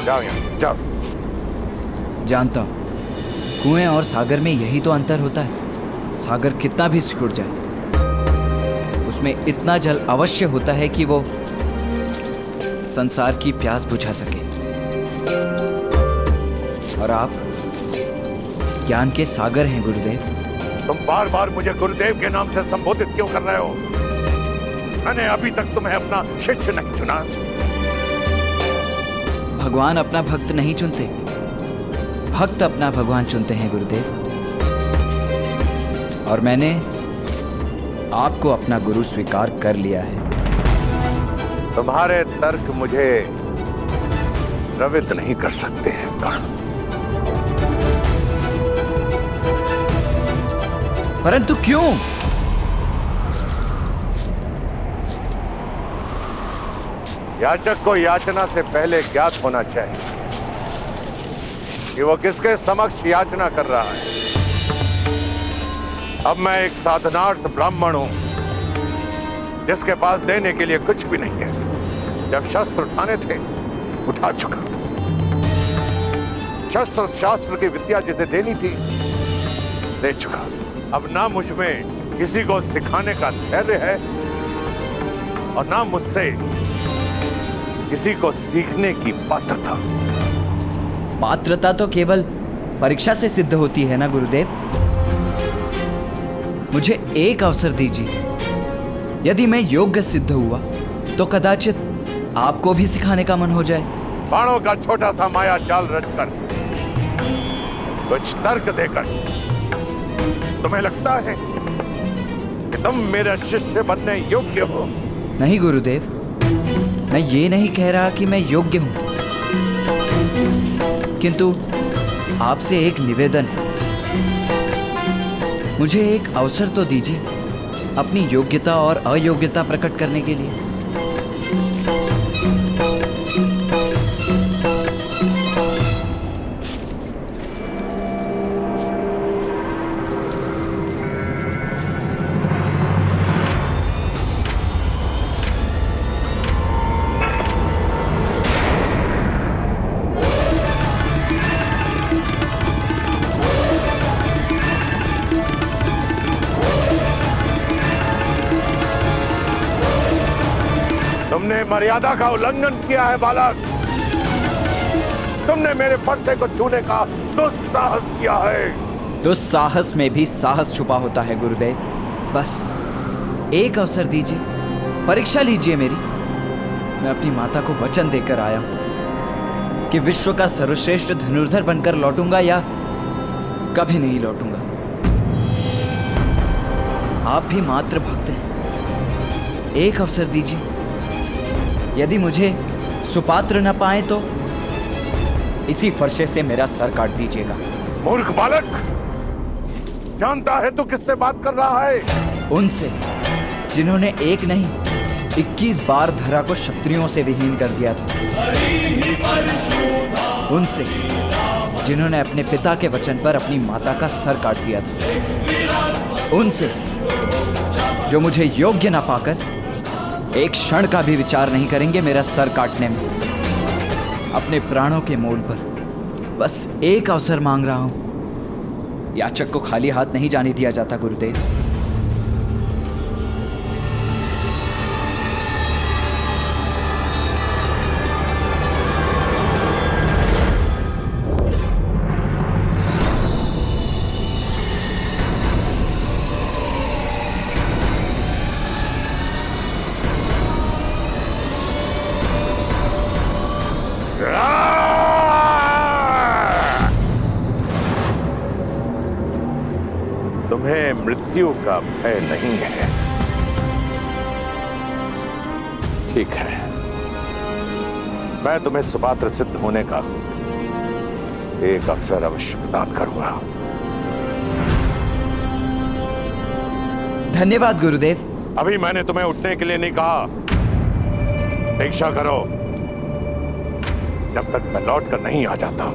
जाओ यहां से, जाओ। जानता हूं, कुएं और सागर में यही तो अंतर होता है। सागर कितना भी सिकुड़ जाए, उसमें इतना जल अवश्य होता है कि वो संसार की प्यास बुझा सके। और आप ज्ञान के सागर हैं गुरुदेव। तुम बार बार मुझे गुरुदेव के नाम से संबोधित क्यों कर रहे हो? मैंने अभी तक तुम्हें अपना शिष्य नहीं चुना। भगवान अपना भक्त नहीं चुनते, भक्त अपना भगवान चुनते हैं गुरुदेव। और मैंने आपको अपना गुरु स्वीकार कर लिया है। तुम्हारे तर्क मुझे प्रवृत्त नहीं कर सकते हैं कर्ण। परंतु क्यों? याचक को याचना से पहले ज्ञात होना चाहिए कि वो किसके समक्ष याचना कर रहा है। अब मैं एक साधनार्थ ब्राह्मण हूं जिसके पास देने के लिए कुछ भी नहीं है। जब शस्त्र उठाने थे उठा चुका। शस्त्र शास्त्र की विद्या जिसे देनी थी दे चुका। अब ना मुझ में किसी को सिखाने का धैर्य है और ना मुझसे किसी को सीखने की पात्रता। पात्रता तो केवल परीक्षा से सिद्ध होती है ना गुरुदेव। मुझे एक अवसर दीजिए, यदि मैं योग्य सिद्ध हुआ तो कदाचित आपको भी सिखाने का मन हो जाए। बाणों का छोटा सा माया जाल रचकर कुछ तर्क देकर तुम्हें लगता है कि तुम मेरा शिष्य बनने योग्य हो? नहीं गुरुदेव, मैं ये नहीं कह रहा कि मैं योग्य हूं, किंतु आपसे एक निवेदन है। मुझे एक अवसर तो दीजिए अपनी योग्यता और अयोग्यता प्रकट करने के लिए। तुमने मर्यादा का उल्लंघन किया है बालक। तुमने मेरे पर्दे को छूने का दुस्साहस किया है। दुस्साहस में भी साहस छुपा होता है गुरुदेव। बस एक अवसर दीजिए, परीक्षा लीजिए मेरी। मैं अपनी माता को वचन देकर आया हूं कि विश्व का सर्वश्रेष्ठ धनुर्धर बनकर लौटूंगा या कभी नहीं लौटूंगा। आप भी मात्र भक्त हैं, एक अवसर दीजिए। यदि मुझे सुपात्र न पाए तो इसी फरसे से मेरा सर काट दीजिएगा। मूर्ख बालक, जानता है तू किससे बात कर रहा है? उनसे जिन्होंने एक नहीं 21 बार धरा को क्षत्रियों से विहीन कर दिया था। उनसे जिन्होंने अपने पिता के वचन पर अपनी माता का सर काट दिया था। उनसे जो मुझे योग्य न पाकर एक क्षण का भी विचार नहीं करेंगे मेरा सर काटने में। अपने प्राणों के मोल पर बस एक अवसर मांग रहा हूं। याचक को खाली हाथ नहीं जाने दिया जाता गुरुदेव। तुम्हें मृत्यु का भय नहीं है। ठीक है, मैं तुम्हें सुपात्र सिद्ध होने का एक अवसर अवश्य प्रदान करूंगा। धन्यवाद गुरुदेव। अभी मैंने तुम्हें उठने के लिए नहीं कहा। दीक्षा करो जब तक मैं लौट कर नहीं आ जाता।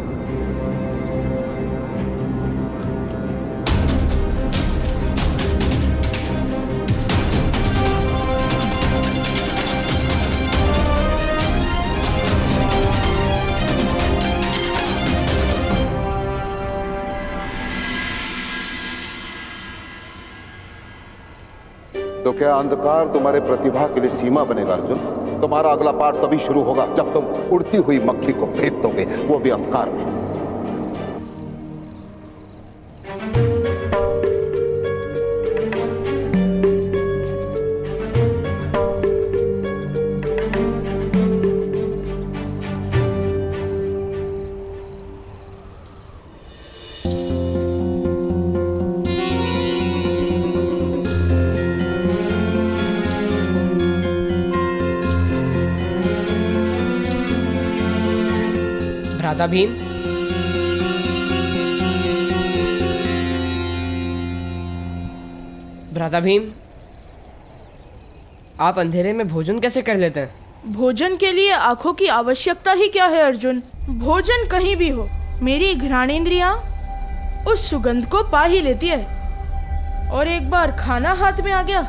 तो क्या अंधकार तुम्हारे प्रतिभा के लिए सीमा बनेगा अर्जुन? तुम्हारा अगला पाठ तभी शुरू होगा जब तुम उड़ती हुई मक्खी को भेद दोगे, वो भी अंधकार में। भ्राता भीम, भ्राता भीम, आप अंधेरे में भोजन कैसे कर लेते हैं? भोजन के लिए आंखों की आवश्यकता ही क्या है अर्जुन? भोजन कहीं भी हो, मेरी घ्राणेंद्रियां उस सुगंध को पा ही लेती है। और एक बार खाना हाथ में आ गया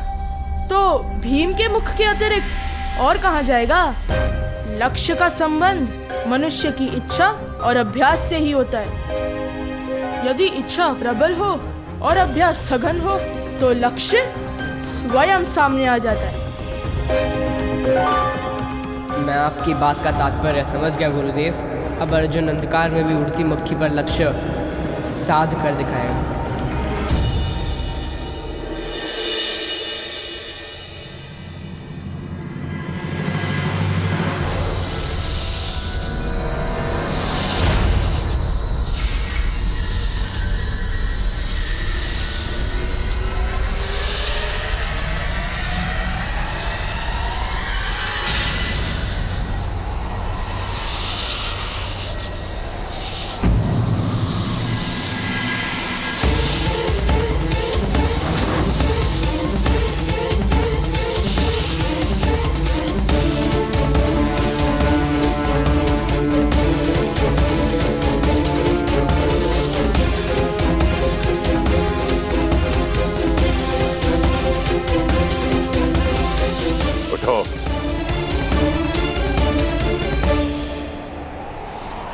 तो भीम के मुख के अतिरिक्त और कहाँ जाएगा? लक्ष्य का संबंध मनुष्य की इच्छा और अभ्यास से ही होता है। यदि इच्छा प्रबल हो और अभ्यास सघन हो तो लक्ष्य स्वयं सामने आ जाता है। मैं आपकी बात का तात्पर्य समझ गया गुरुदेव। अब अर्जुन अंधकार में भी उड़ती मक्खी पर लक्ष्य साध कर दिखाएगा।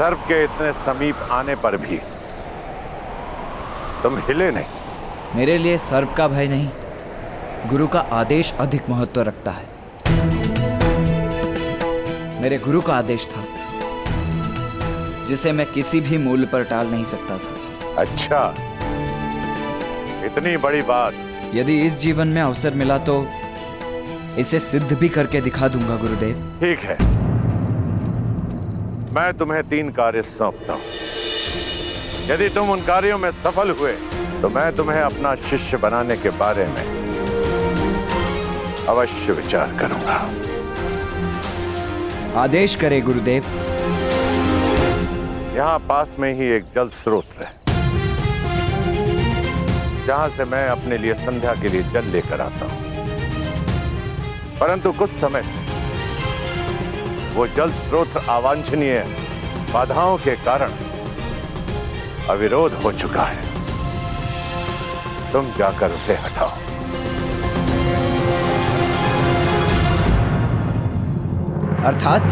सर्प के इतने समीप आने पर भी तुम हिले नहीं। मेरे लिए सर्प का भय नहीं, गुरु का आदेश अधिक महत्व रखता है। मेरे गुरु का आदेश था जिसे मैं किसी भी मूल्य पर टाल नहीं सकता था। अच्छा, इतनी बड़ी बात। यदि इस जीवन में अवसर मिला तो इसे सिद्ध भी करके दिखा दूंगा गुरुदेव। ठीक है, मैं तुम्हें 3 कार्य सौंपता हूं। यदि तुम उन कार्यों में सफल हुए तो मैं तुम्हें अपना शिष्य बनाने के बारे में अवश्य विचार करूंगा। आदेश करे गुरुदेव। यहां पास में ही एक जल स्रोत है जहां से मैं अपने लिए संध्या के लिए जल लेकर आता हूं, परंतु कुछ समय से वो जल स्रोत अवांछनीय बाधाओं के कारण अविरोध हो चुका है। तुम जाकर उसे हटाओ। अर्थात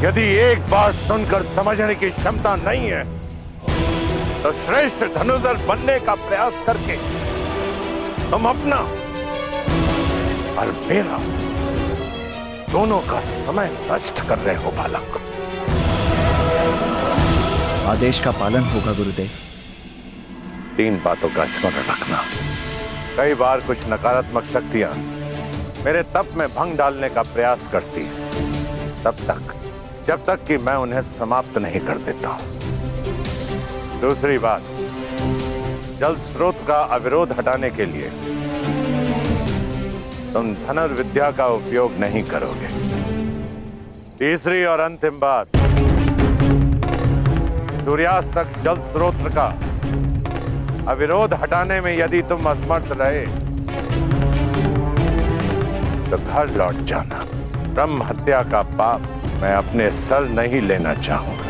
यदि एक बार सुनकर समझने की क्षमता नहीं है तो श्रेष्ठ धनुर्धर बनने का प्रयास करके तुम अपना और मेरा दोनों का समय नष्ट कर रहे हो बालक। आदेश का पालन होगा गुरुदेव। 3 बातों का स्मरण रखना। कई बार कुछ नकारात्मक शक्तियां मेरे तप में भंग डालने का प्रयास करती हैं, तब तक जब तक कि मैं उन्हें समाप्त नहीं कर देता हूं। दूसरी बात, जल स्रोत का अविरोध हटाने के लिए तुम धनुर्विद्या का उपयोग नहीं करोगे। तीसरी और अंतिम बात, सूर्यास्त तक जल स्रोत का अविरोध हटाने में यदि तुम असमर्थ रहे तो घर लौट जाना। ब्रह्म हत्या का पाप मैं अपने सर नहीं लेना चाहूंगा।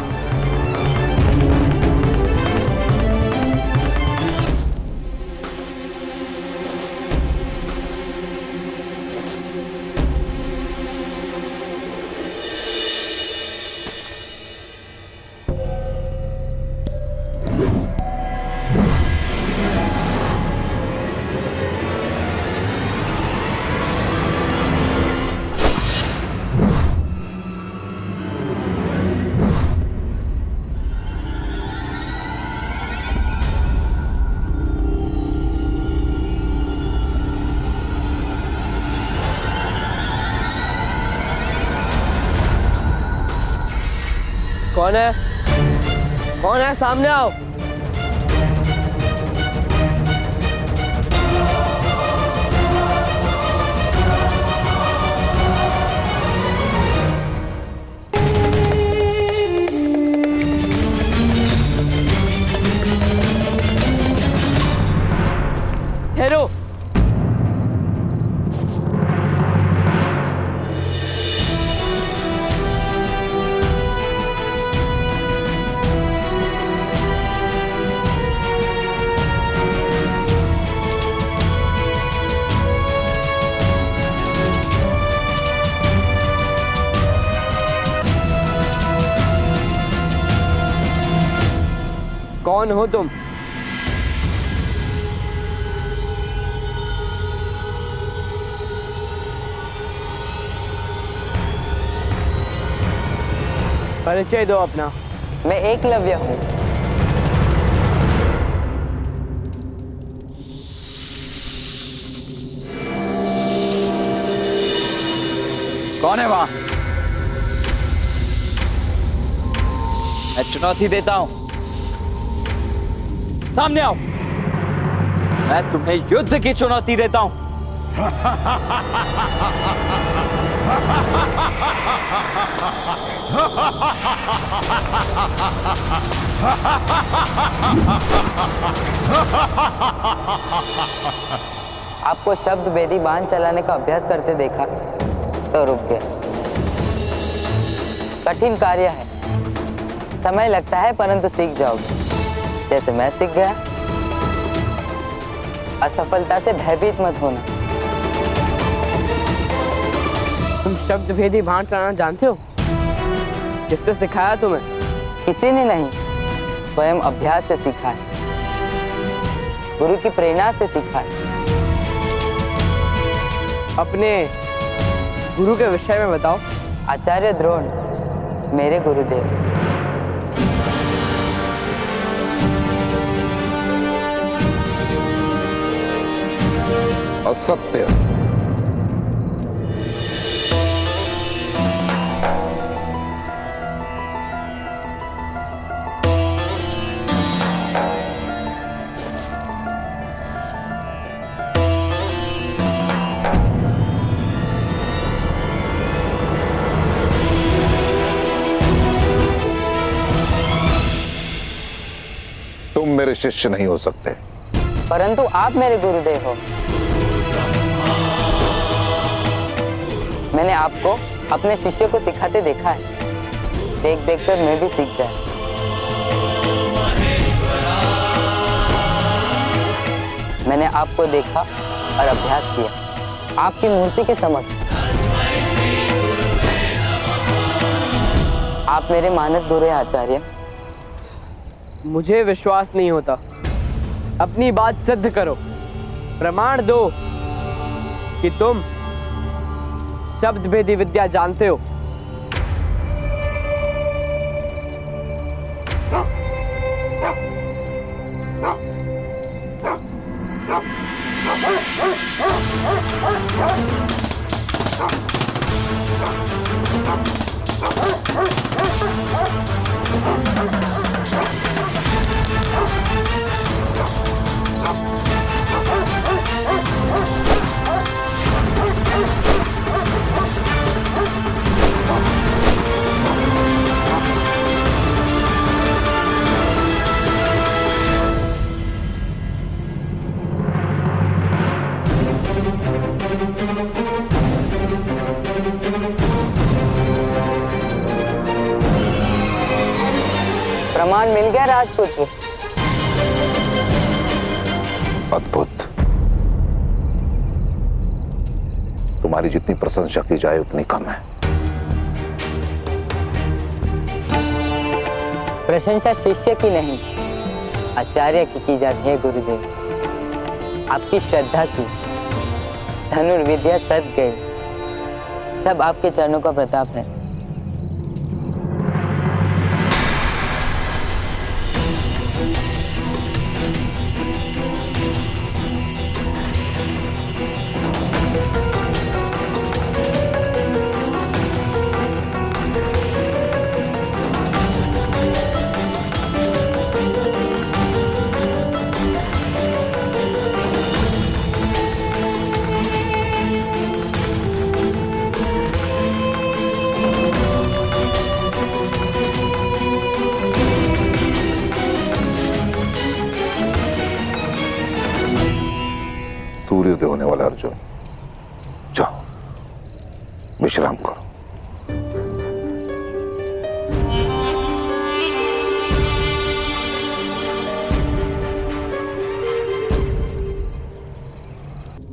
कौन है? कौन है? सामने आओ। ठहरो। कौन हो तुम? परिचय दो अपना। मैं एकलव्य हूँ। कौन है वहां? मैं चुनौती देता हूं, सामने आओ। मैं तुम्हें युद्ध की चुनौती देता हूं। आपको शब्द वेदी बाण चलाने का अभ्यास करते देखा तो रुक गया। कठिन कार्य है, समय लगता है, परंतु सीख जाओगे जैसे मैं सीख गया। असफलता से भयभीत मत होना। तुम शब्द भेदी बाण चलाना जानते हो? किससे सिखाया तुम्हें? किसी ने नहीं, स्वयं अभ्यास से सीखा है, गुरु की प्रेरणा से सीखा है। अपने गुरु के विषय में बताओ। आचार्य द्रोण मेरे गुरुदेव। असत्य। तुम मेरे शिष्य नहीं हो सकते। परंतु आप मेरे गुरुदेव हो। मैंने आपको अपने शिष्य को सिखाते देखा है। देख देख कर मैं भी सीख जाए। मैंने आपको देखा और अभ्यास किया आपकी मूर्ति के समक्ष। आप मेरे मानस गुरु हैं आचार्य। मुझे विश्वास नहीं होता। अपनी बात सिद्ध करो, प्रमाण दो कि तुम शब्द भेदी विद्या जानते हो। प्रमाण मिल गया राजपुत्र। अद्भुत। तुम्हारी जितनी प्रशंसा की जाए उतनी कम है। प्रशंसा शिष्य की नहीं, आचार्य की जाती है गुरुदेव। आपकी श्रद्धा की धनुर्विद्या सद गई। सब आपके चरणों का प्रताप है। सूर्योदय होने वाला अर्जुन, जाओ विश्राम करो।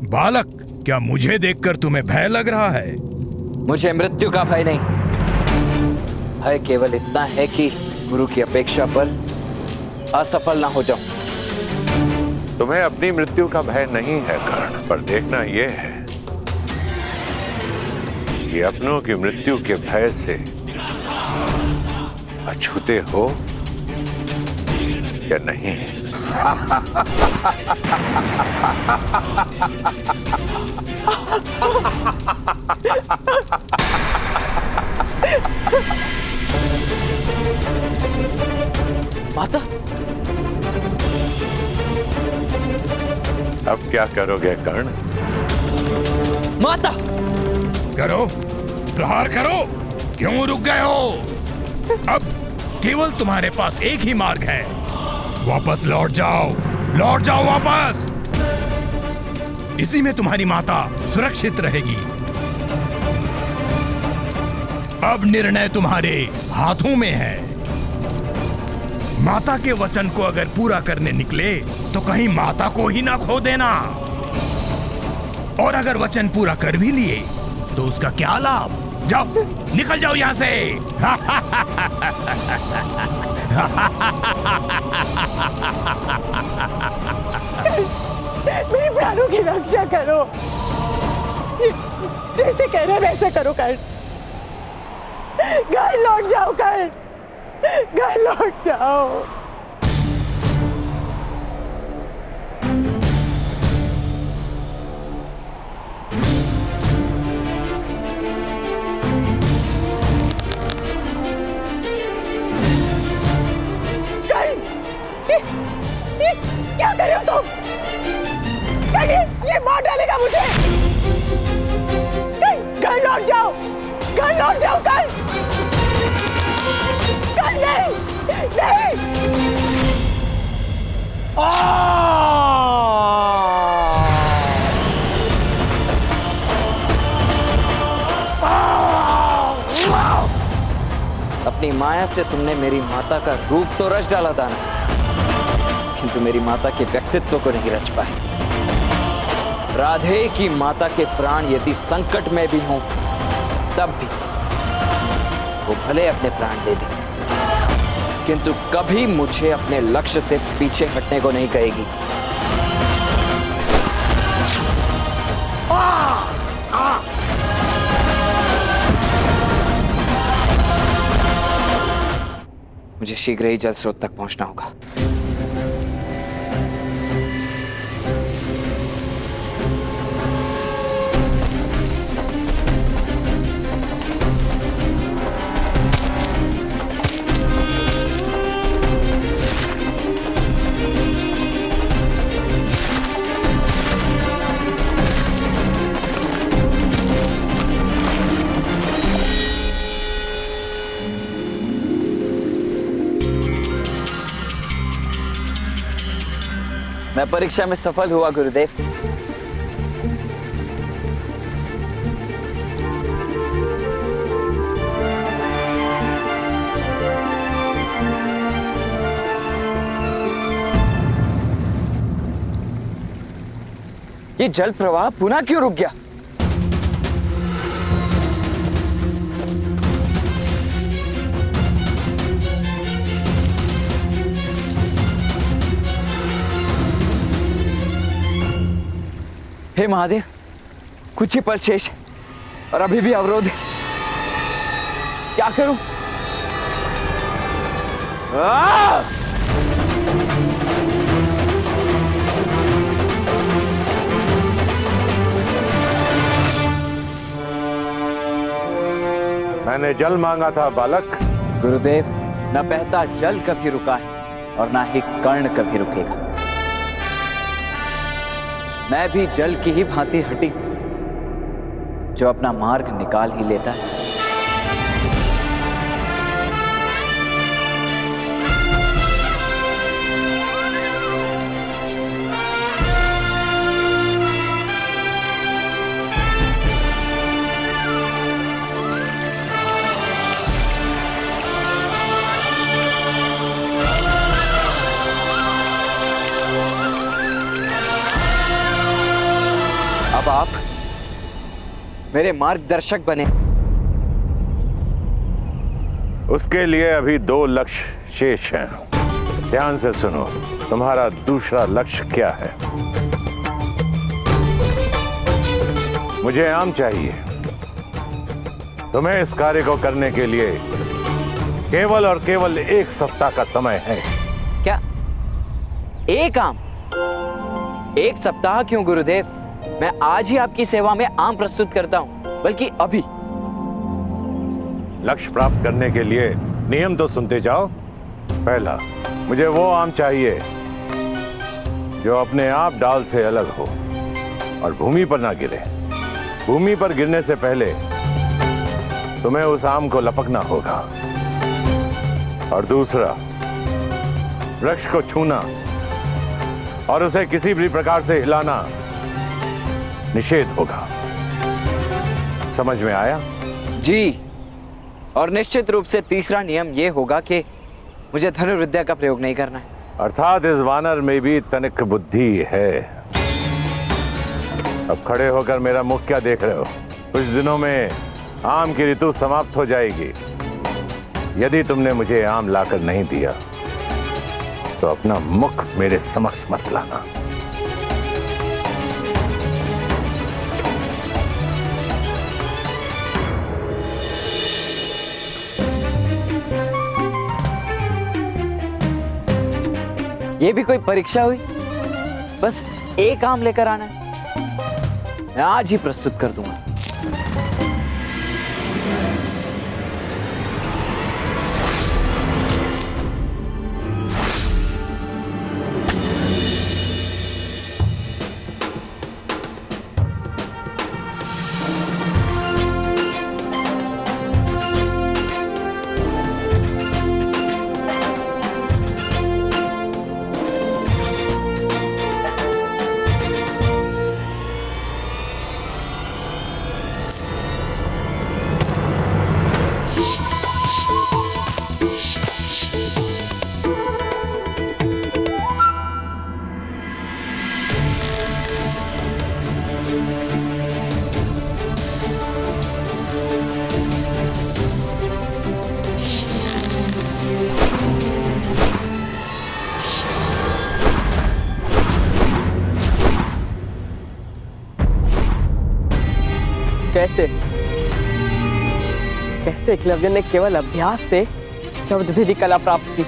बालक, क्या मुझे देखकर तुम्हें भय लग रहा है? मुझे मृत्यु का भय नहीं, भय केवल इतना है कि गुरु की अपेक्षा पर असफल ना हो जाऊं। तुम्हें अपनी मृत्यु का भय नहीं है कर्ण, पर देखना यह है कि अपनों की मृत्यु के भय से अछूते हो या नहीं। माता, अब क्या करोगे कर्ण? माता! करो, प्रहार करो। क्यों रुक गए हो? अब केवल तुम्हारे पास एक ही मार्ग है। वापस लौट जाओ वापस। इसी में तुम्हारी माता सुरक्षित रहेगी। अब निर्णय तुम्हारे हाथों में है। माता के वचन को अगर पूरा करने निकले तो कहीं माता को ही ना खो देना, और अगर वचन पूरा कर भी लिए तो उसका क्या लाभ? जाओ, निकल जाओ यहाँ से। मेरी प्राणों की रक्षा करो, जैसे कह रहे वैसे करो कर्ण। घर लौट जाओ कर्ण, घर लौट जाओ। क्या कर रहे हो तुम? ये मार डालेगा मुझे। घर लौट जाओ, घर लौट जाओ। कर नहीं, नहीं। अपनी माया से तुमने मेरी माता का रूप तो रच डाला था ना, किंतु मेरी माता के व्यक्तित्व को नहीं रच पाए। राधे की माता के प्राण यदि संकट में भी हों, तब भी वो भले अपने प्राण दे दे, किंतु कभी मुझे अपने लक्ष्य से पीछे हटने को नहीं कहेगी। मुझे शीघ्र ही जल स्रोत तक पहुंचना होगा। मैं परीक्षा में सफल हुआ गुरुदेव। ये जल प्रवाह पुनः क्यों रुक गया? हे महादेव, कुछ ही पल शेष है और अभी भी अवरोध है। क्या करूं? मैंने जल मांगा था बालक। गुरुदेव, न बहता जल कभी रुका है और ना ही कर्ण कभी रुकेगा। मैं भी जल की ही भांति हटी जो अपना मार्ग निकाल ही लेता है। अब आप मेरे मार्गदर्शक बने। उसके लिए अभी 2 लक्ष्य शेष हैं। ध्यान से सुनो, तुम्हारा दूसरा लक्ष्य क्या है? मुझे आम चाहिए। तुम्हें इस कार्य को करने के लिए केवल और केवल 1 सप्ताह का समय है। क्या एक आम? 1 सप्ताह क्यों गुरुदेव? मैं आज ही आपकी सेवा में आम प्रस्तुत करता हूं, बल्कि अभी। लक्ष्य प्राप्त करने के लिए नियम तो सुनते जाओ। पहला, मुझे वो आम चाहिए जो अपने आप डाल से अलग हो और भूमि पर ना गिरे। भूमि पर गिरने से पहले तुम्हें उस आम को लपकना होगा। और दूसरा, वृक्ष को छूना और उसे किसी भी प्रकार से हिलाना निषेध होगा। समझ में आया? जी, और निश्चित रूप से तीसरा नियम यह होगा कि मुझे धनुर्विद्या का प्रयोग नहीं करना है। अर्थात इस वानर में भी तनिक बुद्धि है। अब खड़े होकर मेरा मुख क्या देख रहे हो? कुछ दिनों में आम की ऋतु समाप्त हो जाएगी। यदि तुमने मुझे आम लाकर नहीं दिया तो अपना मुख मेरे समक्ष मत लाना। ये भी कोई परीक्षा हुई? बस एक आम लेकर आना है, मैं आज ही प्रस्तुत कर दूंगा। कैसे कैसे एकलव्य ने केवल अभ्यास से शब्द भेदी कला प्राप्त की?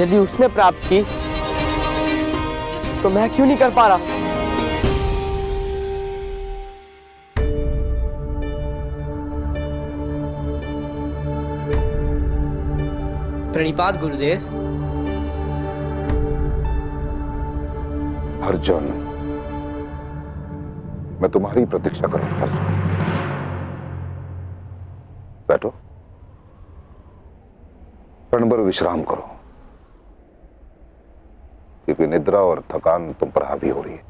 यदि उसने प्राप्त की तो मैं क्यों नहीं कर पा रहा? प्रणिपात गुरुदेव। अर्जुन, मैं तुम्हारी प्रतीक्षा करूंगा। अर्जुन, बैठो, क्षण भर विश्राम करो, क्योंकि निद्रा और थकान तुम पर हावी हो रही है।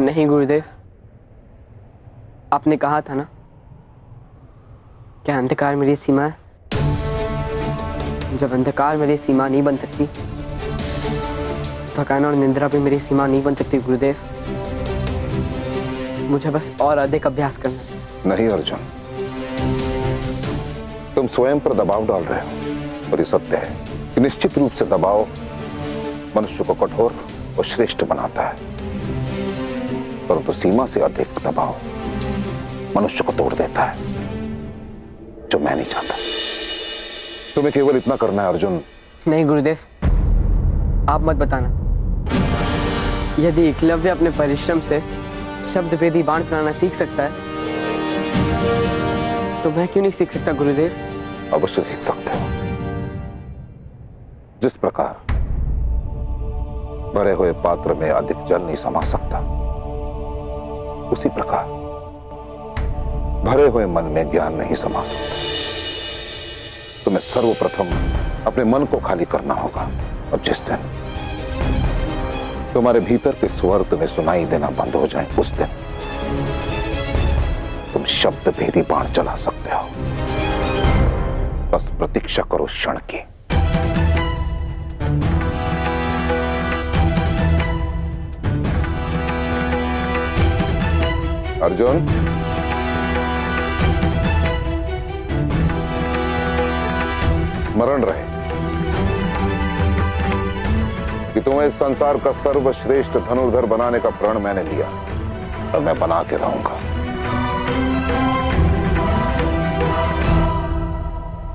नहीं गुरुदेव, आपने कहा था ना, क्या अंधकार मेरी सीमा है? जब अंधकार मेरी सीमा नहीं बन सकती, थकान और निद्रा भी मेरी सीमा नहीं बन सकती गुरुदेव। मुझे बस और अधिक अभ्यास करना है। नहीं अर्जुन, तुम स्वयं पर दबाव डाल रहे हो, और ये सत्य है कि निश्चित रूप से दबाव मनुष्य को कठोर और श्रेष्ठ बनाता है, परंतु सीमा से अधिक दबाव मनुष्य को तोड़ देता है, जो मैं नहीं चाहता। तुम्हें केवल इतना करना है अर्जुन। नहीं गुरुदेव, आप मत बताना। यदि एकलव्य अपने परिश्रम से शब्द भेदी बाण चलाना सीख सकता है, तो मैं क्यों नहीं सीख सकता गुरुदेव? अवश्य सीख सकते हो। जिस प्रकार भरे हुए पात्र में अधिक जल नहीं समा सकता, उसी प्रकार भरे हुए मन में ज्ञान नहीं समा सकता। तुम्हें सर्वप्रथम अपने मन को खाली करना होगा, और जिस दिन तुम्हारे भीतर के स्वर तुम्हें सुनाई देना बंद हो जाए, उस दिन तुम शब्द भेदी बाण चला सकते हो। बस प्रतीक्षा करो क्षण की। अर्जुन, स्मरण रहे कि तुम्हें इस संसार का सर्वश्रेष्ठ धनुर्धर बनाने का प्रण मैंने लिया, और मैं बना के रहूंगा।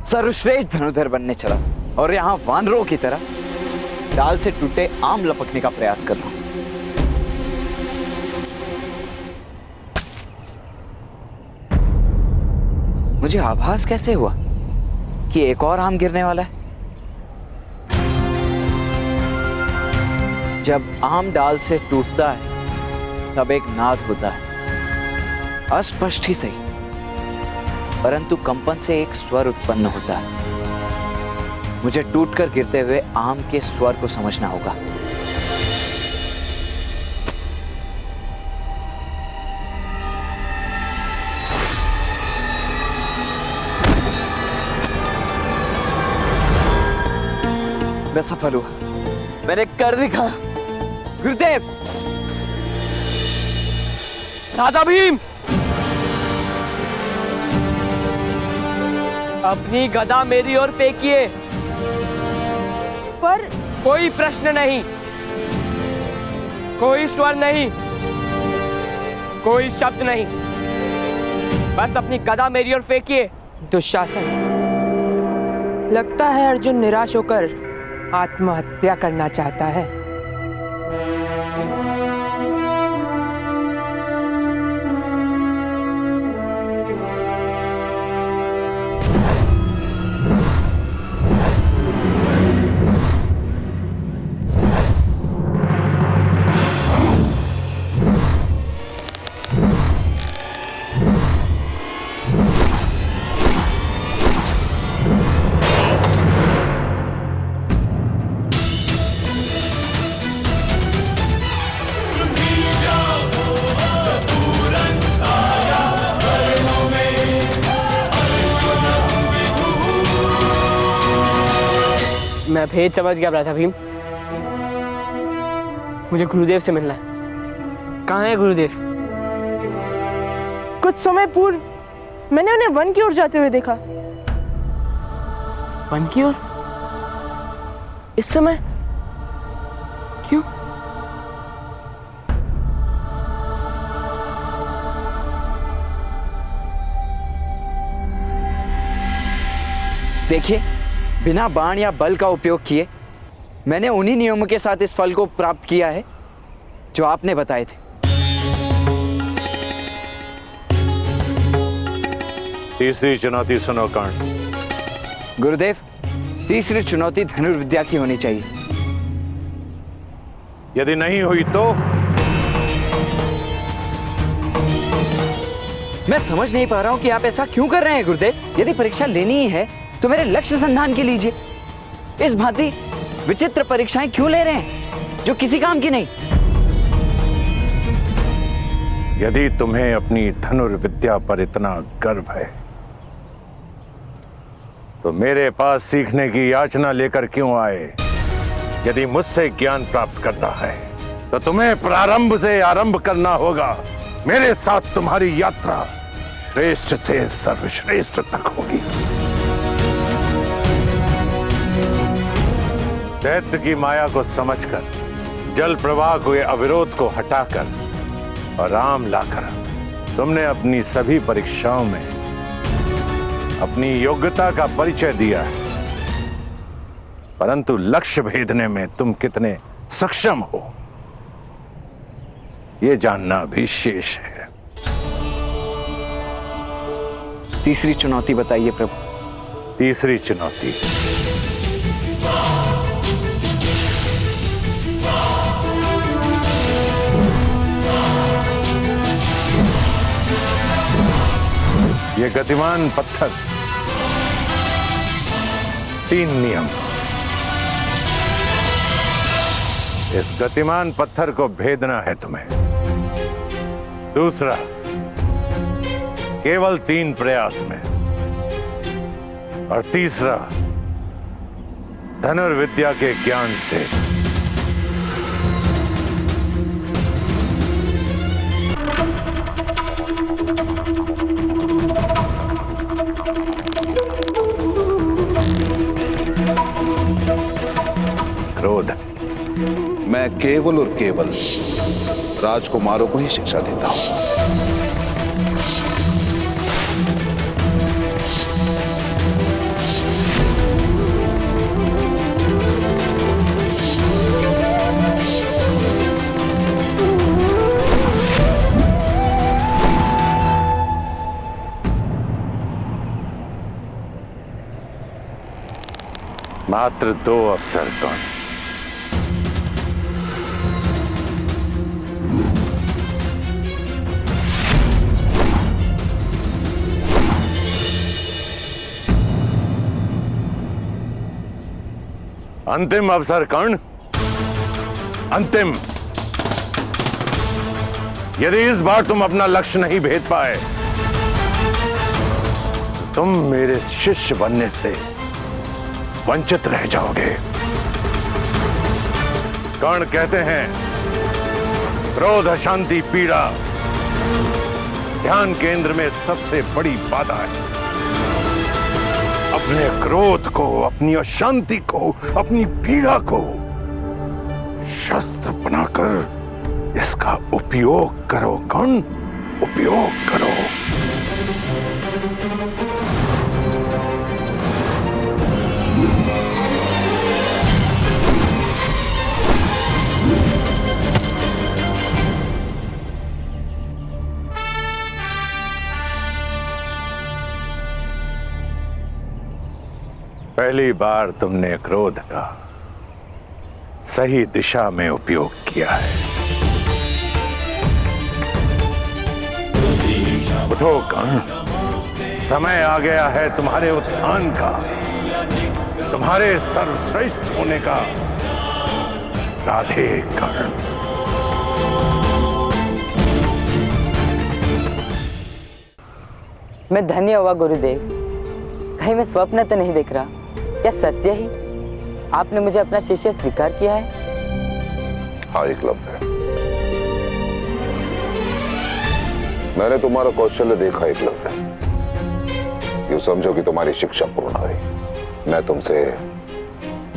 सर्वश्रेष्ठ धनुर्धर बनने चला और यहाँ वानरों की तरह डाल से टूटे आम लपकने का प्रयास कर रहा हूं। मुझे आभास कैसे हुआ कि एक और आम गिरने वाला है? जब आम डाल से टूटता है तब एक नाद होता है, अस्पष्ट ही सही, परंतु कंपन से एक स्वर उत्पन्न होता है। मुझे टूटकर गिरते हुए आम के स्वर को समझना होगा। मैं सफल हुआ, मैंने कर दिखाया गुरुदेव। राधा भीम, अपनी गदा मेरी ओर फेंकिए। पर कोई प्रश्न नहीं, कोई स्वर नहीं, कोई शब्द नहीं, बस अपनी गदा मेरी ओर फेंकिए। दुशासन, लगता है अर्जुन निराश होकर आत्महत्या करना चाहता है। मैं भेद समझ गया राधा भीम। मुझे गुरुदेव से मिलना है। कहाँ है गुरुदेव? कुछ समय पूर्व मैंने उन्हें वन की ओर जाते हुए देखा। वन की ओर? इस समय? क्यों? देखिए, बिना बाण या बल का उपयोग किए मैंने उन्हीं नियमों के साथ इस फल को प्राप्त किया है जो आपने बताए थे। तीसरी चुनौती सुनो कर्ण। गुरुदेव, तीसरी चुनौती धनुर्विद्या की होनी चाहिए। यदि नहीं हुई तो? मैं समझ नहीं पा रहा हूं कि आप ऐसा क्यों कर रहे हैं गुरुदेव। यदि परीक्षा लेनी ही है तो मेरे लक्ष्य संधान की लीजिए। इस भांति विचित्र परीक्षाएं क्यों ले रहे हैं जो किसी काम की नहीं? यदि तुम्हें अपनी धनुर्विद्या पर इतना गर्व है तो मेरे पास सीखने की याचना लेकर क्यों आए? यदि मुझसे ज्ञान प्राप्त करना है तो तुम्हें प्रारंभ से आरंभ करना होगा। मेरे साथ तुम्हारी यात्रा श्रेष्ठ से सर्वश्रेष्ठ तक होगी। दैत्य की माया को समझकर, जल प्रवाह हुए अविरोध को हटाकर और राम लाकर तुमने अपनी सभी परीक्षाओं में अपनी योग्यता का परिचय दिया है, परंतु लक्ष्य भेदने में तुम कितने सक्षम हो यह जानना भी शेष है। तीसरी चुनौती बताइए प्रभु। तीसरी चुनौती, ये गतिमान पत्थर, 3 नियम। इस गतिमान पत्थर को भेदना है तुम्हें। दूसरा, केवल 3 प्रयास में। और तीसरा, धनुर्विद्या के ज्ञान से। क्रोध। मैं केवल और केवल राजकुमारों को ही शिक्षा देता हूं। मात्र 2 अवसर कौन? अंतिम अवसर कर्ण, अंतिम। यदि इस बार तुम अपना लक्ष्य नहीं भेद पाए, तुम मेरे शिष्य बनने से वंचित रह जाओगे। कर्ण कहते हैं, क्रोध, अशांति, पीड़ा ध्यान केंद्र में सबसे बड़ी बाधा है। अपने क्रोध को, अपनी अशांति को, अपनी पीड़ा को शस्त्र बनाकर इसका उपयोग करो कर्ण, उपयोग करो। पहली बार तुमने क्रोध का सही दिशा में उपयोग किया है। उठो कर्ण, समय आ गया है तुम्हारे उत्थान का, तुम्हारे सर्वश्रेष्ठ होने का। राधे कर्ण। मैं धन्य हुआ गुरुदेव। कहीं मैं स्वप्न तो नहीं देख रहा, क्या सत्य ही आपने मुझे अपना शिष्य स्वीकार किया है? हाँ एकलव्य, मैंने तुम्हारा कौशल्य देखा एकलव्य। यूं समझो कि तुम्हारी शिक्षा पूर्ण हुई। मैं तुमसे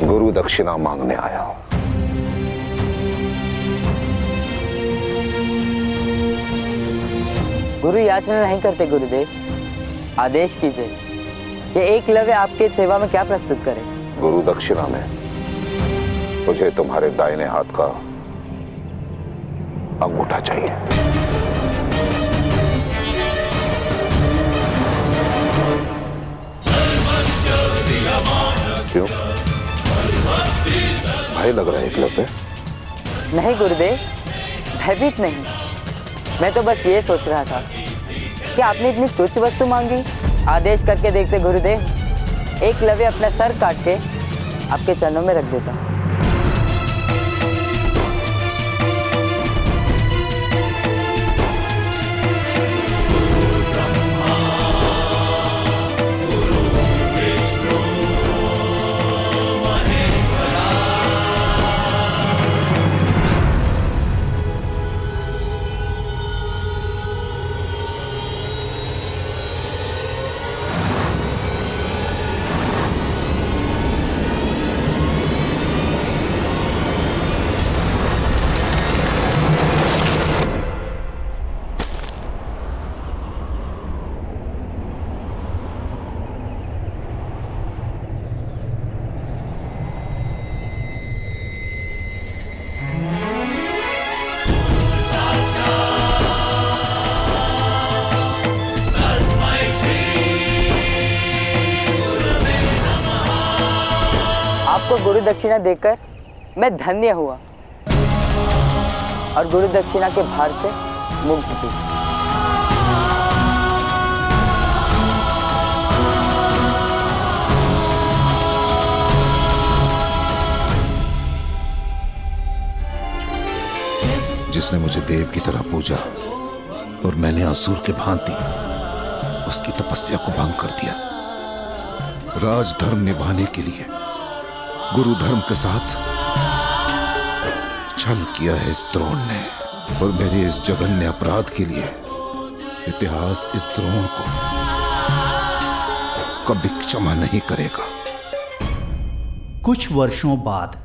गुरु दक्षिणा मांगने आया हूं। गुरु याचना नहीं करते गुरुदेव, आदेश कीजिए। ये एकलव्य आपके सेवा में क्या प्रस्तुत करे? गुरु दक्षिणा में मुझे तुम्हारे दाहिने हाथ का अंगूठा चाहिए। क्यों? भय लग रहा है एकलव्य? नहीं गुरुदेव, भयभीत नहीं। मैं तो बस ये सोच रहा था कि आपने इतनी तुच्छ वस्तु मांगी। आदेश करके देखते गुरुदेव, एकलव्य अपना सर काट के आपके चरणों में रख देता। आपको गुरु दक्षिणा देकर मैं धन्य हुआ और गुरु दक्षिणा के भार से मुक्त थी। जिसने मुझे देव की तरह पूजा और मैंने असुर के भांति उसकी तपस्या को भंग कर दिया। राजधर्म निभाने के लिए गुरु धर्म के साथ छल किया है इस द्रोण ने, और मेरे इस जघन्य अपराध के लिए इतिहास इस द्रोण को कभी क्षमा नहीं करेगा। कुछ वर्षों बाद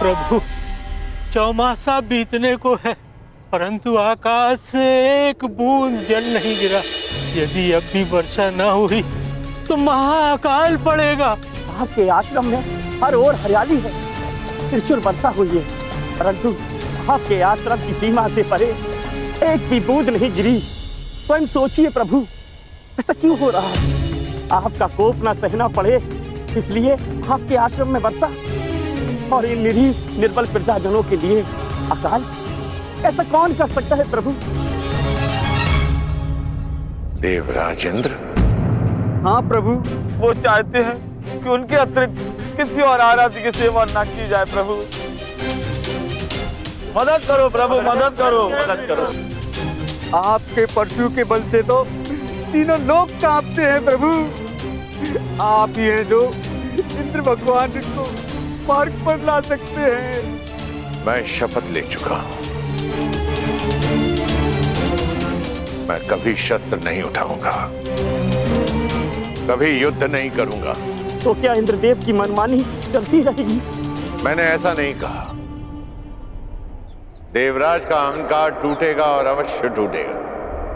प्रभु, चौमासा बीतने को है, परंतु आकाश से एक बूंद जल नहीं गिरा। यदि अब भी वर्षा न हुई तो महाअकाल पड़ेगा। आपके आश्रम में हर ओर हरियाली है, प्रचुर वर्षा हुई है, परंतु आपके आश्रम की सीमा से परे एक भी बूंद नहीं गिरी। स्वयं सोचिए प्रभु, ऐसा क्यों हो रहा है? आपका कोप न सहना पड़े इसलिए आपके आश्रम में वर्षा, और इन निरीह निर्बल प्रजाजनों के लिए अकाल। ऐसा कौन कर सकता है प्रभु? देवराजेंद्र। हाँ प्रभु, वो चाहते हैं कि उनके अतिरिक्त किसी और आराध्य की सेवा न की जाए। प्रभु मदद करो, प्रभु मदद करो, मदद करो। आपके परशु के बल से तो तीनों लोग कांपते हैं प्रभु। आप ही हैं जो इंद्र भगवान को मार्ग पर ला सकते हैं। मैं शपथ ले चुका हूं, मैं कभी शस्त्र नहीं उठाऊंगा, कभी युद्ध नहीं करूंगा। तो क्या इंद्रदेव की मनमानी चलती रहेगी? मैंने ऐसा नहीं कहा। देवराज का अहंकार टूटेगा और अवश्य टूटेगा।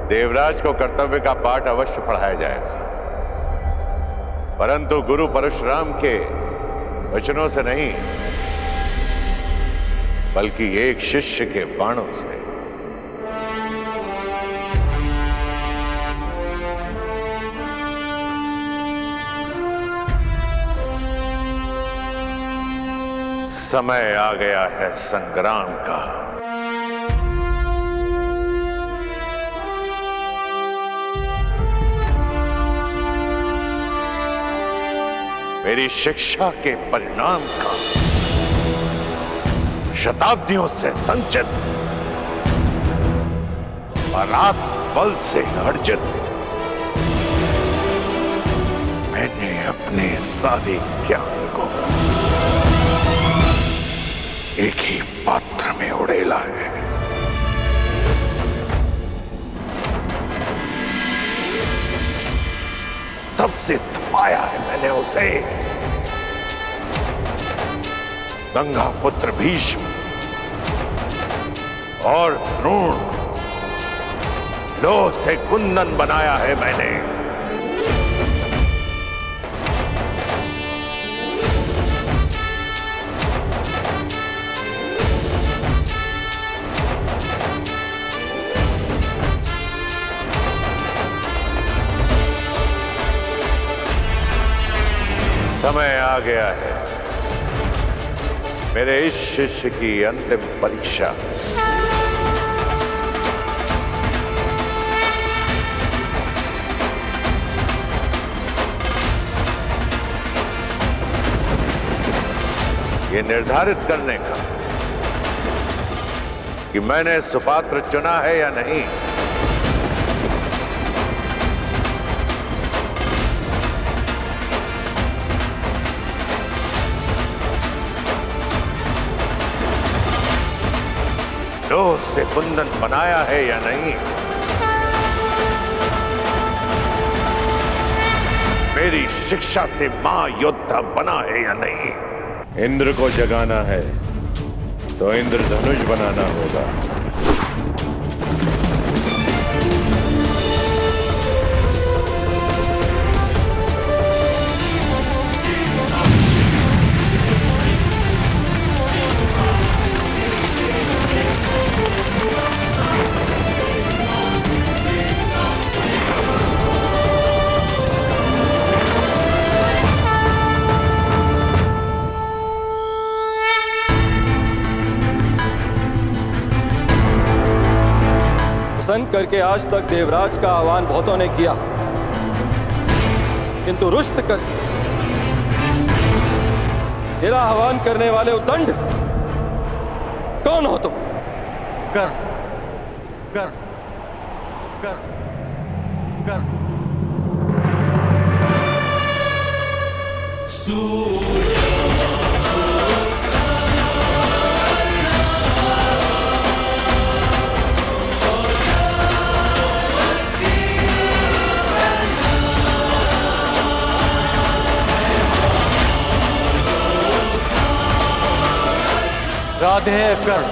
देवराज को कर्तव्य का पाठ अवश्य पढ़ाया जाएगा, परंतु गुरु परशुराम के वचनों से नहीं, बल्कि एक शिष्य के बाणों से। समय आ गया है संग्राम का। मेरी शिक्षा के परिणाम का, शताब्दियों से संचित पराक्रम बल से अर्जित, मैंने अपने सारे ज्ञान को एक ही पात्र में उड़ेला है। तब से तपाया है मैंने उसे। गंगा पुत्र भीष्म और द्रोण, लोह से कुंदन बनाया है मैंने। समय आ गया है मेरे इस शिष्य की अंतिम परीक्षा। ये निर्धारित करने का कि मैंने सुपात्र चुना है या नहीं। लोह से कुंदन बनाया है या नहीं। मेरी शिक्षा से महायोद्धा बना है या नहीं। इंद्र को जगाना है तो इंद्रधनुष बनाना होगा। प्रसन्न करके आज तक देवराज का आह्वान बहुतों ने किया, किंतु रुष्ट कर तेरा आह्वान करने वाले उद्दंड कौन हो तुम? कर कर कर कर राधे कर